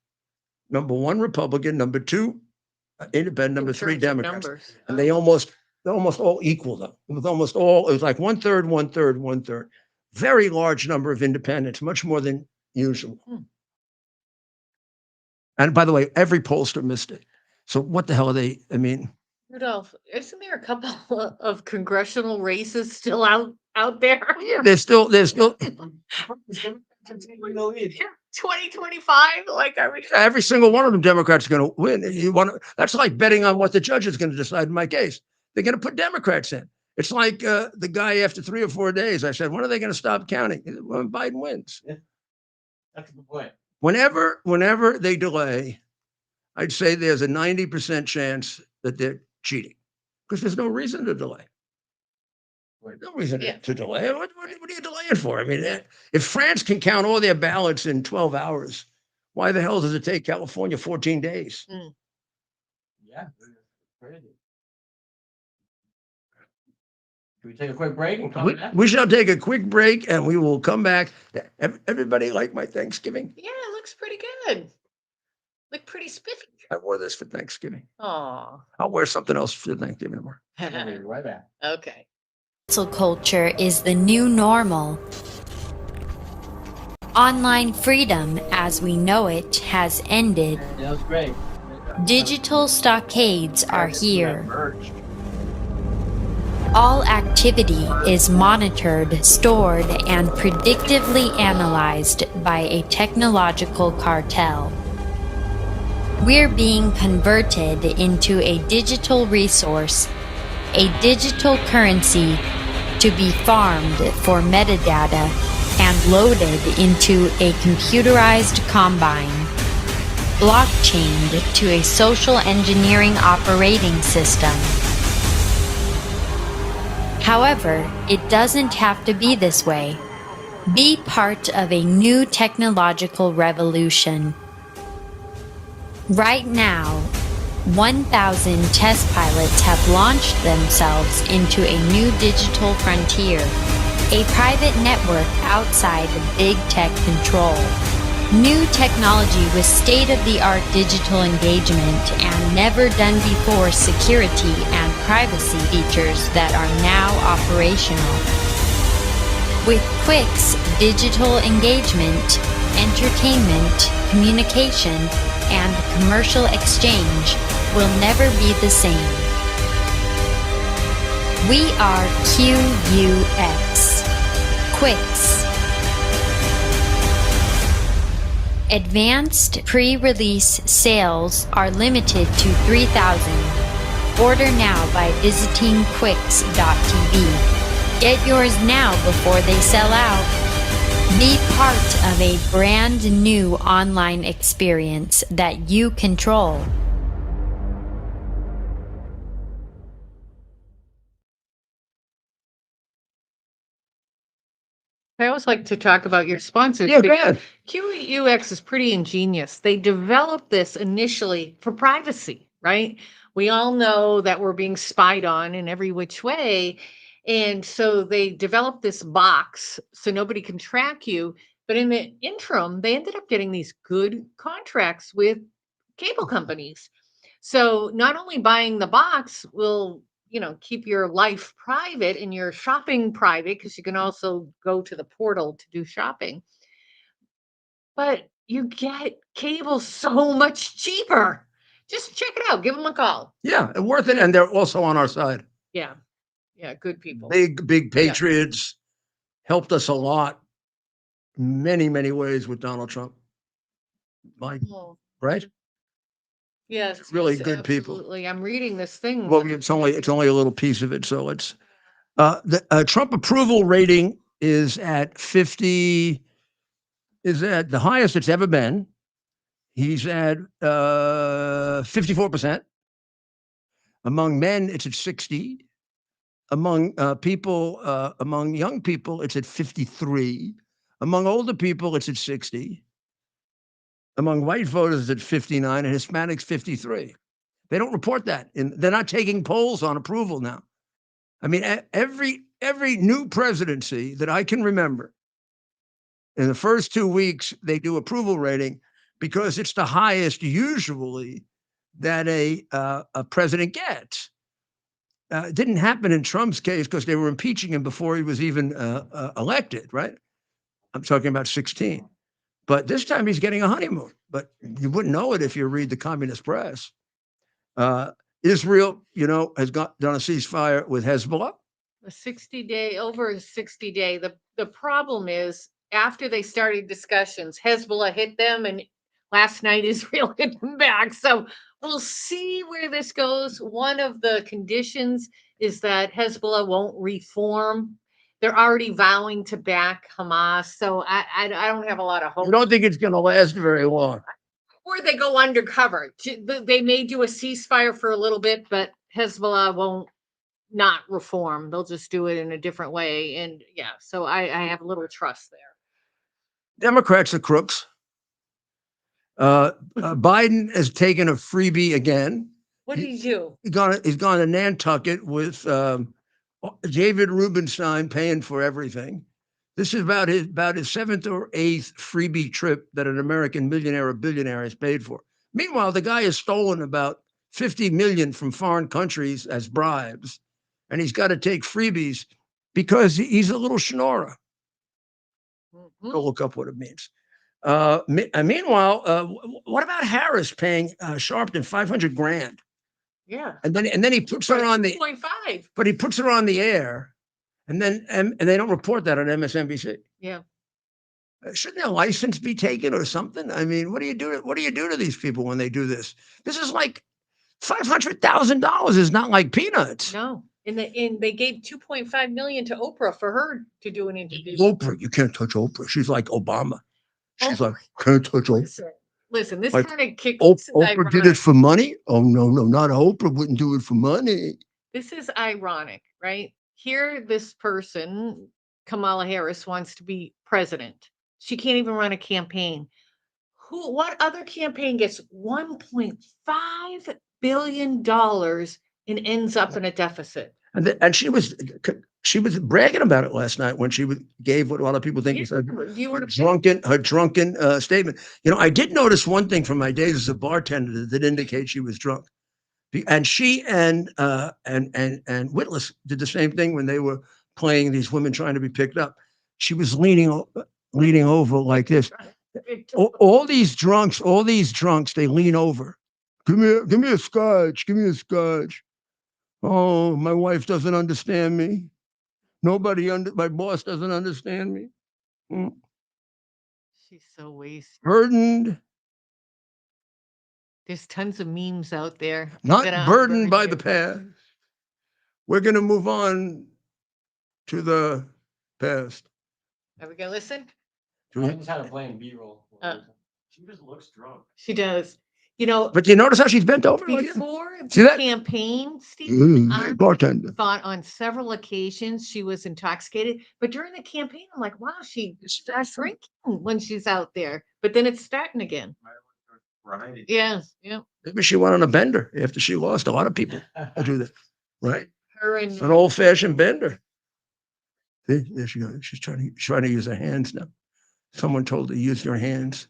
Number 1 Republican, number 2 independent, number 3 Democrats. And they almost all equal though. It was like 1/3, 1/3, 1/3. Very large number of independents, much more than usual. And by the way, every pollster missed it. So what the hell are they? I mean, Rudolph, isn't there a couple of congressional races still out there? yeah, there's still 2025, like every single one of them Democrats are going to win. That's like betting on what the judge is going to decide in my case. They're going to put Democrats in. It's like the guy after 3 or 4 days, I said, when are they going to stop counting? When Biden wins. Yeah. That's a good point. Whenever they delay, I'd say there's a 90% chance that they're cheating because there's no reason to delay. No reason to delay. What are you delaying for? I mean, if France can count all their ballots in 12 hours, why the hell does it take California 14 days? Yeah, crazy. Can we take a quick break and come back? We shall take a quick break and we will come back. Everybody like my Thanksgiving? Yeah, it looks pretty good. Look pretty spiffy. I wore this for Thanksgiving. Oh. I'll wear something else for Thanksgiving tomorrow. Right back. Okay. Cancel culture is the new normal. Online freedom, as we know it, has ended. That was great. Digital stockades are here. All activity is monitored, stored, and predictively analyzed by a technological cartel. We're being converted into a digital resource, a digital currency to be farmed for metadata and loaded into a computerized combine, blockchained to a social engineering operating system. However, it doesn't have to be this way. Be part of a new technological revolution. Right now, 1,000 test pilots have launched themselves into a new digital frontier, a private network outside of big tech control. New technology with state-of-the-art digital engagement and never-done-before security and privacy features that are now operational. With Quick's digital engagement, entertainment, communication, and commercial exchange will never be the same. We are QUX. Quicks. Advanced pre-release sales are limited to 3,000. Order now by visiting quicks.tv. Get yours now before they sell out. Be part of a brand new online experience that you control. I always like to talk about your sponsors. Yeah, go because ahead. QUX is pretty ingenious. They developed this initially for privacy, right? We all know that we're being spied on in every which way. And so they developed this box so nobody can track you. But in the interim, they ended up getting these good contracts with cable companies. So not only buying the box will, keep your life private and your shopping private, because you can also go to the portal to do shopping, but you get cable so much cheaper. Just check it out. Give them a call. Yeah, worth it. And they're also on our side. Yeah. Yeah. Good people. Big patriots, helped us a lot, many, many ways with Donald Trump. Oh, Right? yes. Really yes, good people. absolutely. I'm reading this thing. Well, it's only a little piece of it. So it's the Trump approval rating is at 50, is at the highest it's ever been. He's at 54%. Among men, it's at 60. Among among young people, it's at 53. Among older people, it's at 60. Among white voters, it's at 59, and Hispanics, 53. They don't report that. They're not taking polls on approval now. I mean, every new presidency that I can remember, in the first 2 weeks, they do approval rating because it's the highest usually that a president gets. It didn't happen in Trump's case because they were impeaching him before he was even elected, right? I'm talking about 16. But this time he's getting a honeymoon. But you wouldn't know it if you read the communist press. Israel, has done a ceasefire with Hezbollah. Over a 60-day. The problem is, after they started discussions, Hezbollah hit them, and last night Israel hit them back. So we'll see where this goes. One of the conditions is that Hezbollah won't reform. They're already vowing to back Hamas. So I don't have a lot of hope. I don't think it's going to last very long. Or they go undercover. They may do a ceasefire for a little bit, but Hezbollah won't not reform. They'll just do it in a different way. And so I have a little trust there. Democrats are crooks. Biden has taken a freebie again. What did he do? He's gone to Nantucket with David Rubenstein paying for everything. This is about his seventh or eighth freebie trip that an American millionaire or billionaire has paid for. Meanwhile, the guy has stolen about 50 million from foreign countries as bribes, and he's got to take freebies because he's a little schnorrer. Mhm. Go look up what it means. Meanwhile, what about Harris paying Sharpton 500 grand? Yeah. And then he puts her on the, 2.5. but he puts her on the air, and then and they don't report that on MSNBC. Yeah. Shouldn't their license be taken or something? I mean, what do you do? What do you do to these people when they do this? This is like $500,000 is not like peanuts. No. And they gave 2.5 million to Oprah for her to do an interview. Oprah, you can't touch Oprah. She's like Obama. She's Oh, like, can't touch Oprah. Listen, this Like, kind of kicked. Oprah did it for money? Oh, no, not Oprah wouldn't do it for money. This is ironic, right? Here, this person, Kamala Harris, wants to be president. She can't even run a campaign. What other campaign gets $1.5 billion and ends up in a deficit? And she was bragging about it last night when she gave what a lot of people think is her drunken statement. You know, I did notice one thing from my days as a bartender that indicates she was drunk. And she and Whitless did the same thing when they were playing these women trying to be picked up. She was leaning over like this. All these drunks, they lean over. Give me a scotch. Give me a scotch. Oh, my wife doesn't understand me. My boss doesn't understand me. She's so wasted. Burdened. There's tons of memes out there. Not that I'm burdened very by the careful. past. We're going to move on to the past. Are we gonna listen? I just had to play in B-roll. She just looks drunk. She does. You know, But you notice how she's bent over? Like that? before See the that? campaign, Steve, I Bartender. thought on several occasions she was intoxicated. But during the campaign, I'm like, wow, she's drinking when she's out there. But then it's starting again. Right. Yes, yeah. Maybe she went on a bender after she lost. A lot of people do that, right? Her and An old-fashioned bender. See, there she goes. She's trying to use her hands now. Someone told her, use your hands.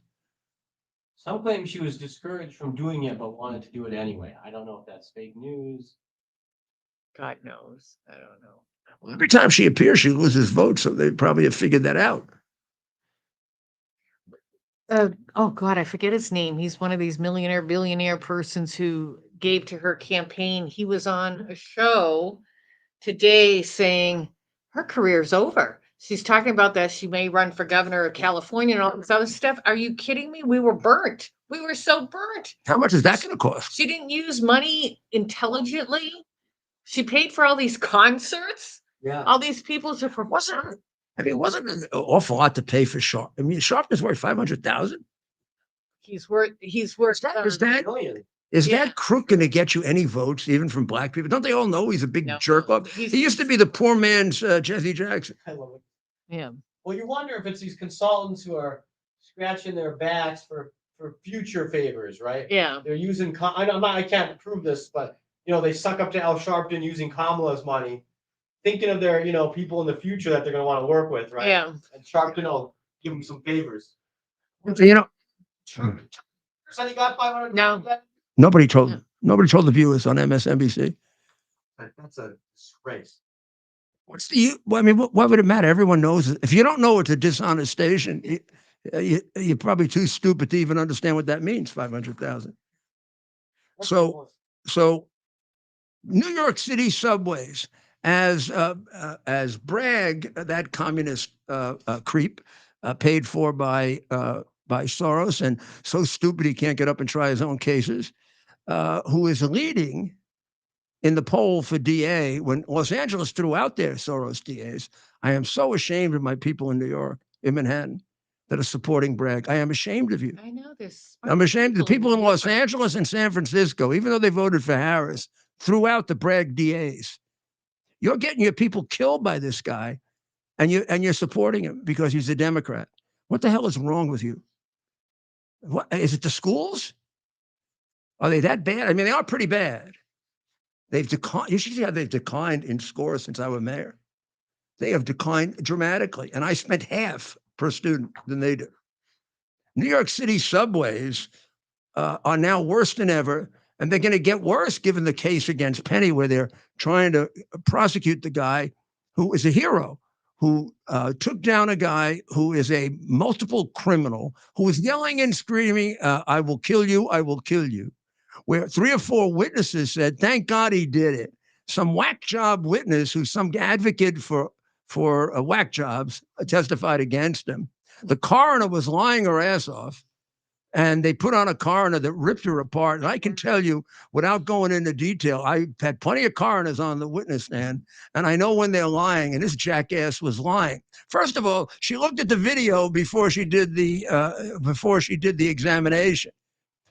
Some claim she was discouraged from doing it, but wanted to do it anyway. I don't know if that's fake news. God knows. I don't know. Well, every time she appears, she loses votes, so they probably have figured that out. Oh God, I forget his name. He's one of these billionaire persons who gave to her campaign. He was on a show today saying her career's over. She's talking about that she may run for governor of California and all this other stuff. Are you kidding me? We were burnt. We were so burnt. How much is that going to cost? She didn't use money intelligently. She paid for all these concerts. Yeah. All these people to perform. It wasn't an awful lot to pay for Sharp. I mean, Sharp is worth 500,000. He's worth. Is that Million. that crook going to get you any votes, even from black people? Don't they all know he's a big No. jerk off? He used to be the poor man's Jesse Jackson. I love it. Yeah. Well, you wonder if it's these consultants who are scratching their backs for future favors, right? Yeah. They're using. I can't prove this, but they suck up to Al Sharpton using Kamala's money, thinking of their people in the future that they're going to want to work with, right? Yeah. And Sharpton will give them some favors. You know, So he got 500. No. nobody told the viewers on MSNBC. That's a disgrace. Why would it matter? Everyone knows it. If you don't know it's a dishonest station, you're probably too stupid to even understand what that means. 500,000. So New York City subways, as Bragg, that communist creep, paid for by Soros, and so stupid he can't get up and try his own cases, who is leading in the poll for DA when Los Angeles threw out their Soros DAs. I am so ashamed of my people in New York, in Manhattan, that are supporting Bragg. I am ashamed of you. I know this. I'm ashamed of the people in Los Angeles and San Francisco, even though they voted for Harris, threw out the Bragg DAs. You're getting your people killed by this guy, and you're supporting him because he's a Democrat. What the hell is wrong with you? What is it? The schools? Are they that bad? I mean, they are pretty bad. They've declined. You should see how they've declined in scores since I was mayor. They have declined dramatically, and I spent half per student than they do. New York City subways are now worse than ever. And they're going to get worse given the case against Penny, where they're trying to prosecute the guy who is a hero, who took down a guy who is a multiple criminal, who was yelling and screaming, I will kill you, I will kill you. Where 3 or 4 witnesses said, thank God he did it. Some whack job witness who's some advocate for whack jobs testified against him. The coroner was lying her ass off, and they put on a coroner that ripped her apart. And I can tell you, without going into detail, I had plenty of coroners on the witness stand, and I know when they're lying, and this jackass was lying. First of all, she looked at the video before she did the examination,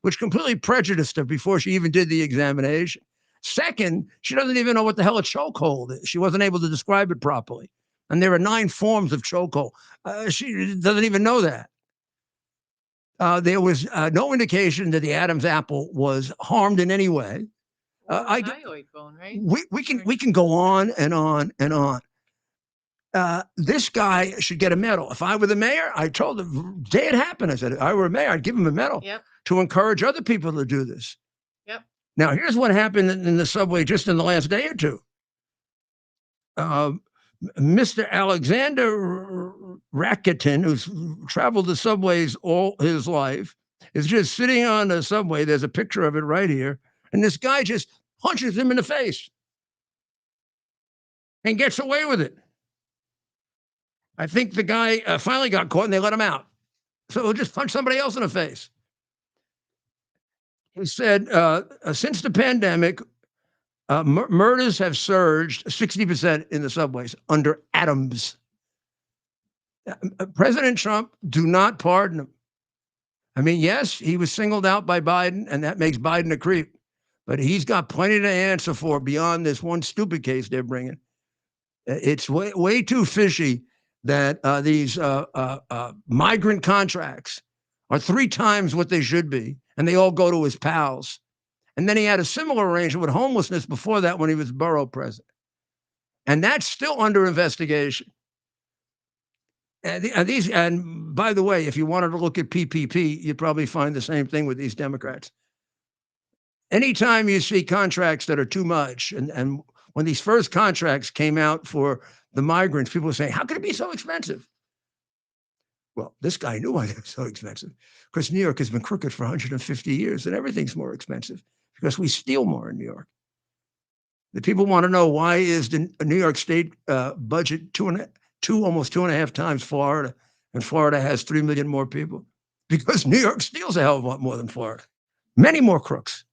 which completely prejudiced her before she even did the examination. Second, she doesn't even know what the hell a chokehold is. She wasn't able to describe it properly. And there are 9 forms of chokehold. She doesn't even know that. There was no indication that the Adam's apple was harmed in any way. Thyroid bone, right? We can go on and on and on. This guy should get a medal. If I were the mayor, I told him the day it happened, I said, if I were a mayor, I'd give him a medal to encourage other people to do this. Yep. Now, here's what happened in the subway just in the last day or two. Mr. Alexander Rakitin, who's traveled the subways all his life, is just sitting on the subway. There's a picture of it right here. And this guy just punches him in the face and gets away with it. I think the guy finally got caught and they let him out. So he'll just punch somebody else in the face. He said, since the pandemic, murders have surged 60% in the subways under Adams. President Trump, do not pardon him. I mean, yes, he was singled out by Biden, and that makes Biden a creep. But he's got plenty to answer for beyond this one stupid case they're bringing. It's way too fishy that these migrant contracts are 3 times what they should be, and they all go to his pals. And then he had a similar arrangement with homelessness before that when he was borough president. And that's still under investigation. And by the way, if you wanted to look at PPP, you'd probably find the same thing with these Democrats. Anytime you see contracts that are too much, and when these first contracts came out for the migrants, people were saying, how could it be so expensive? Well, this guy knew why they were so expensive, because New York has been crooked for 150 years and everything's more expensive because we steal more in New York. The people want to know, why is the New York State budget almost 2.5 times Florida, and Florida has 3 million more people? Because New York steals a hell of a lot more than Florida. Many more crooks.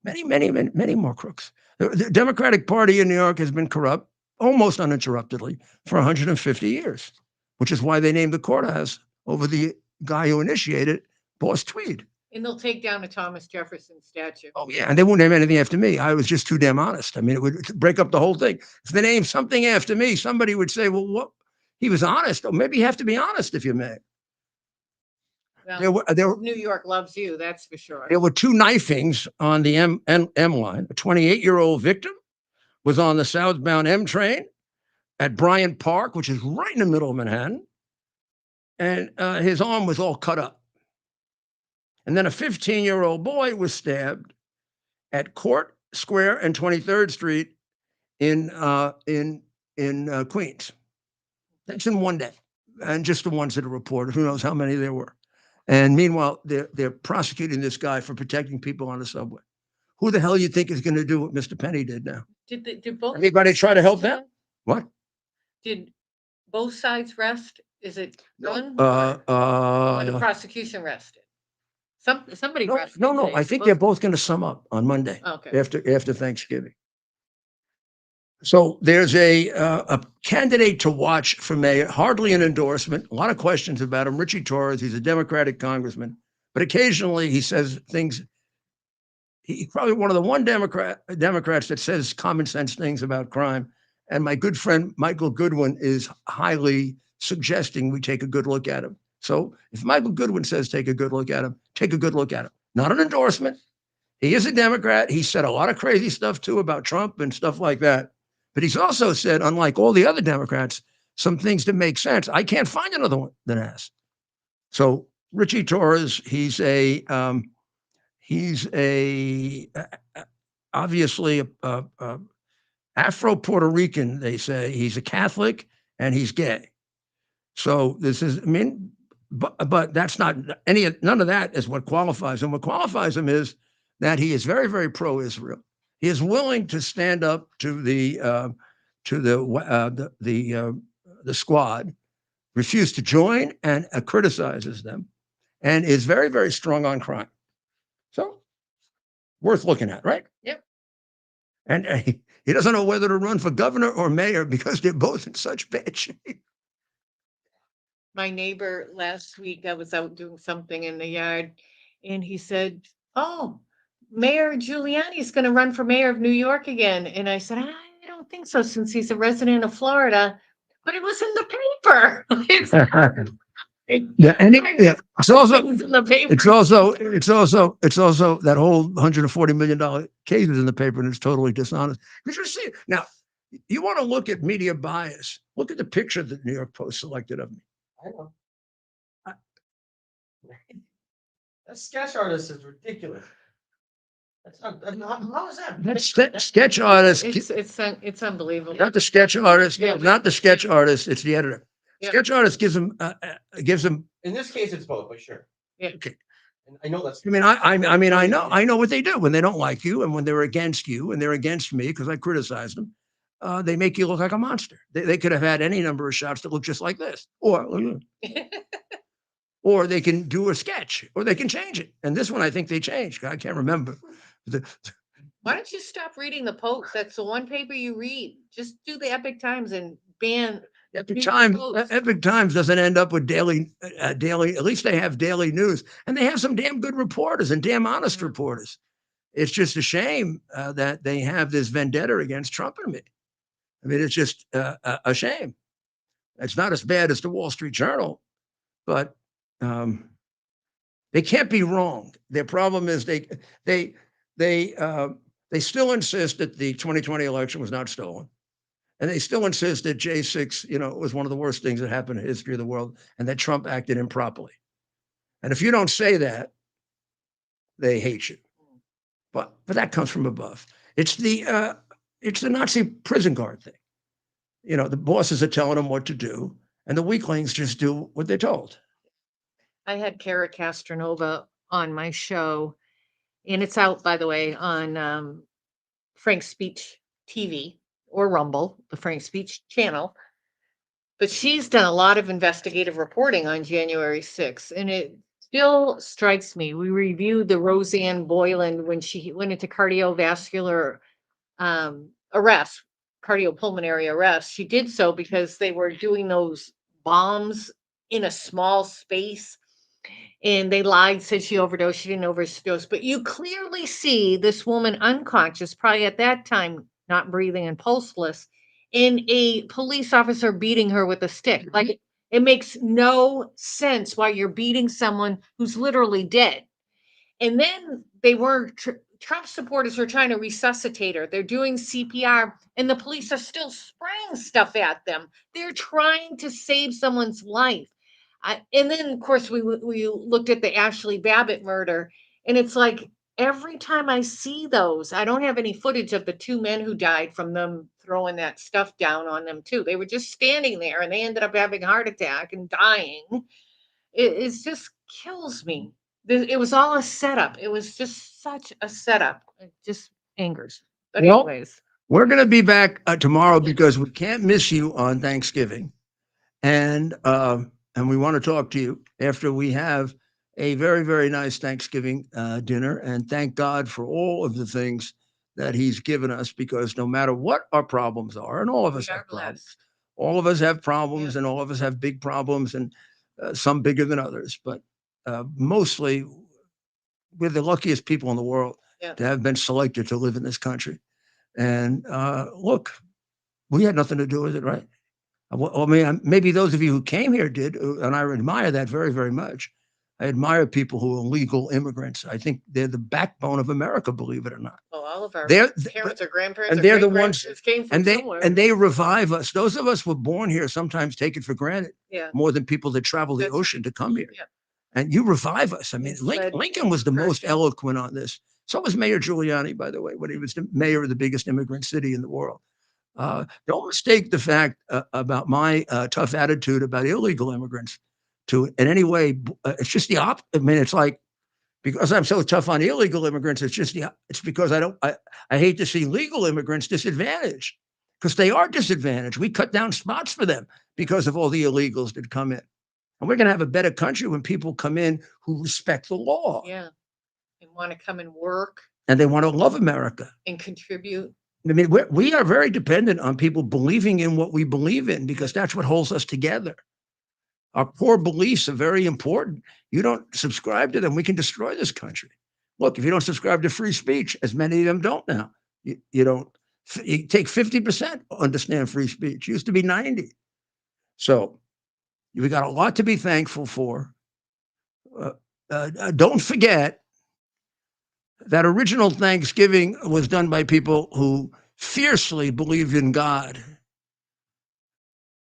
Many more crooks. The Democratic Party in New York has been corrupt almost uninterruptedly for 150 years, which is why they named the courthouse over the guy who initiated, Boss Tweed. And they'll take down a Thomas Jefferson statue. Oh, yeah, and they won't name anything after me. I was just too damn honest. I mean, it would break up the whole thing. If they named something after me, somebody would say, well, what? He was honest. Or maybe you have to be honest if you're mad. Well, New York loves you, that's for sure. There were 2 knifings on the M line. A 28-year-old victim was on the southbound M train at Bryant Park, which is right in the middle of Manhattan. And his arm was all cut up. And then a 15-year-old boy was stabbed at Court Square and 23rd Street in Queens. That's in one day. And just the ones that are reported. Who knows how many there were. And meanwhile, they're prosecuting this guy for protecting people on the subway. Who the hell you think is going to do what Mr. Penny did now? Did both? Anybody try to help them? What? Did both sides rest? Is it done? No. Or the prosecution rested? Somebody rested. No. today. I think they're both going to sum up on Monday. Okay. After Thanksgiving. So there's a candidate to watch for mayor, hardly an endorsement, a lot of questions about him, Richie Torres. He's a Democratic congressman, but occasionally he says things. He's probably one of the one Democrats that says common sense things about crime. And my good friend, Michael Goodwin, is highly suggesting we take a good look at him. So if Michael Goodwin says take a good look at him, take a good look at him. Not an endorsement. He is a Democrat. He said a lot of crazy stuff too about Trump and stuff like that. But he's also said, unlike all the other Democrats, some things that make sense. I can't find another one that has. So Richie Torres, he's obviously a Afro-Puerto Rican, they say. He's a Catholic and he's gay. So this is, I mean, but that's not none of that is what qualifies him. What qualifies him is that he is very, very pro-Israel. He is willing to stand up to the squad, refuse to join, and criticizes them, and is very, very strong on crime. So worth looking at, right? Yep. And he doesn't know whether to run for governor or mayor because they're both in such bad shape. My neighbor last week, I was out doing something in the yard, and he said, "Oh, Mayor Giuliani's going to run for mayor of New York again." And I said, "I don't think so, since he's a resident of Florida." But it was in the paper. Yeah, and it's also in the paper. it's also that whole $140 million case is in the paper, and it's totally dishonest. Because you see, now you want to look at media bias. Look at the picture that New York Post selected of me. I know. That sketch artist is ridiculous. How is that? That sketch artist, It's unbelievable. not the sketch artist, Yeah. not the sketch artist. It's the editor. Yeah. Sketch artist gives him. In this case, it's both, but sure. Yeah. Okay. And I know that's. I mean, I know what they do when they don't like you, and when they're against you, and they're against me because I criticize them. They make you look like a monster. They could have had any number of shots that look just like this, or they can do a sketch, or they can change it. And this one, I think they changed. I can't remember. Why don't you stop reading the Post? That's the one paper you read. Just do the Epic Times and ban. Epic New Times, Post. Epic Times doesn't end up with daily. At least they have daily news, and they have some damn good reporters and damn honest reporters. It's just a shame that they have this vendetta against Trump and me. I mean, it's just a shame. It's not as bad as the Wall Street Journal, but they can't be wrong. Their problem is they still insist that the 2020 election was not stolen. And they still insist that J6, was one of the worst things that happened in the history of the world, and that Trump acted improperly. And if you don't say that, they hate you. But that comes from above. It's the Nazi prison guard thing. The bosses are telling them what to do, and the weaklings just do what they're told. I had Kara Castronova on my show, and it's out, by the way, on Frank's Speech TV or Rumble, the Frank Speech channel. But she's done a lot of investigative reporting on January 6th, and it still strikes me. We reviewed the Roseanne Boyland when she went into cardiovascular arrest, cardiopulmonary arrest. She did so because they were doing those bombs in a small space, and they lied, said she overdosed. She didn't overdose, but you clearly see this woman unconscious, probably at that time not breathing and pulseless, and a police officer beating her with a stick. Like, it makes no sense why you're beating someone who's literally dead. And then Trump supporters are trying to resuscitate her. They're doing CPR, and the police are still spraying stuff at them. They're trying to save someone's life. And then, of course, we looked at the Ashley Babbitt murder, and it's like, every time I see those, I don't have any footage of the two men who died from them throwing that stuff down on them too. They were just standing there, and they ended up having a heart attack and dying. It just kills me. It was all a setup. It was just such a setup. It just angers. But Well, anyways, we're going to be back tomorrow because we can't miss you on Thanksgiving, and we want to talk to you after we have a very, very nice Thanksgiving dinner, and thank God for all of the things that he's given us, because no matter what our problems are, and all of us have problems, all of us have problems, and all of us have big problems, and some bigger than others, but mostly we're the luckiest people in the world to have been selected to live in this country. And look, we had nothing to do with it, right? I mean, maybe those of you who came here did, and I admire that very, very much. I admire people who are legal immigrants. I think they're the backbone of America, believe it or not. well, all of our Parents or grandparents, and they're the ones, came from somewhere. and they revive us. Those of us who were born here sometimes take it for granted Yeah. more than people that travel the That's ocean to come here. Yeah. and you revive us. I mean, Instead, Lincoln was the most encouraging. eloquent on this. So was Mayor Giuliani, by the way, when he was the mayor of the biggest immigrant city in the world. Don't mistake the fact about my tough attitude about illegal immigrants to in any way. It's just the opposite. I mean, it's like, because I'm so tough on illegal immigrants, it's because I hate to see legal immigrants disadvantaged, because they are disadvantaged. We cut down spots for them because of all the illegals that come in. And we're going to have a better country when people come in who respect the law. Yeah. And want to come and work And they want to love America. and contribute. I mean, we are very dependent on people believing in what we believe in, because that's what holds us together. Our core beliefs are very important. You don't subscribe to them, we can destroy this country. Look, if you don't subscribe to free speech, as many of them don't now, you take 50% understand free speech. It used to be 90. So we got a lot to be thankful for. Don't forget that original Thanksgiving was done by people who fiercely believed in God.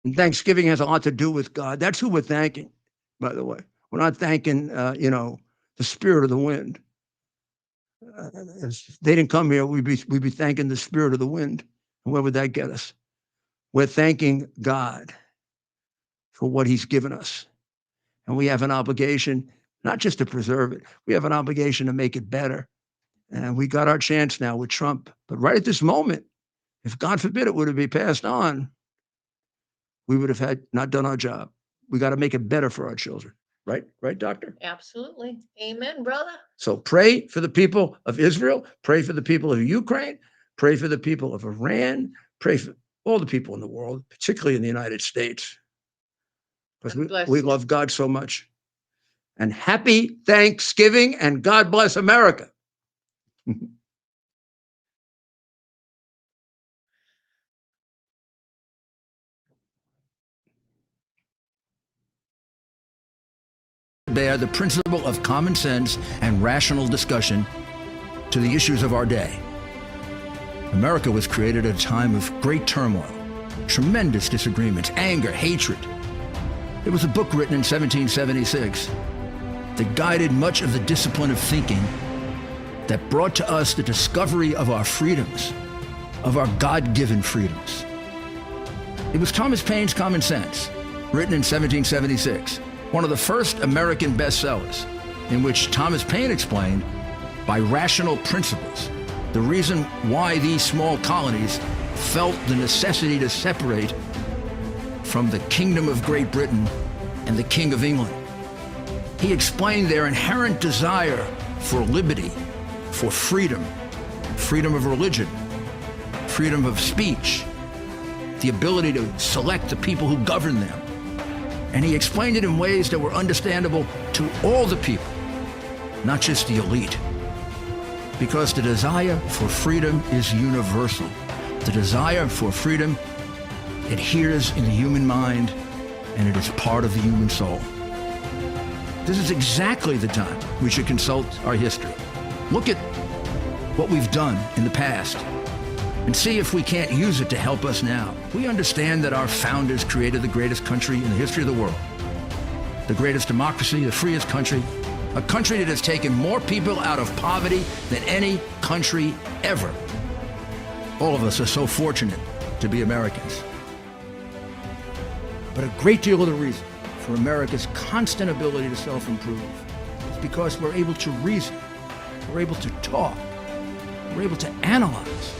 And Thanksgiving has a lot to do with God. That's who we're thanking, by the way. We're not thanking, the spirit of the wind. If they didn't come here, we'd be thanking the spirit of the wind. And where would that get us? We're thanking God for what he's given us. And we have an obligation, not just to preserve it, we have an obligation to make it better. And we got our chance now with Trump. But right at this moment, if God forbid it would have been passed on, we would have not done our job. We got to make it better for our children. Right, doctor? Absolutely. Amen, brother. So pray for the people of Israel, pray for the people of Ukraine, pray for the people of Iran, pray for all the people in the world, particularly in the United States, because we love God so much. And happy Thanksgiving, and God bless America. Bear the principle of common sense and rational discussion to the issues of our day. America was created at a time of great turmoil, tremendous disagreements, anger, hatred. There was a book written in 1776 that guided much of the discipline of thinking that brought to us the discovery of our freedoms, of our God-given freedoms. It was Thomas Paine's Common Sense, written in 1776. One of the first American bestsellers, in which Thomas Paine explained, by rational principles, the reason why these small colonies felt the necessity to separate from the Kingdom of Great Britain and the King of England. He explained their inherent desire for liberty, for freedom, freedom of religion, freedom of speech, the ability to select the people who govern them. And he explained it in ways that were understandable to all the people, not just the elite. Because the desire for freedom is universal. The desire for freedom adheres in the human mind, and it is part of the human soul. This is exactly the time we should consult our history. Look at what we've done in the past and see if we can't use it to help us now. We understand that our founders created the greatest country in the history of the world, the greatest democracy, the freest country, a country that has taken more people out of poverty than any country ever. All of us are so fortunate to be Americans. But a great deal of the reason for America's constant ability to self-improve is because we're able to reason, we're able to talk, we're able to analyze,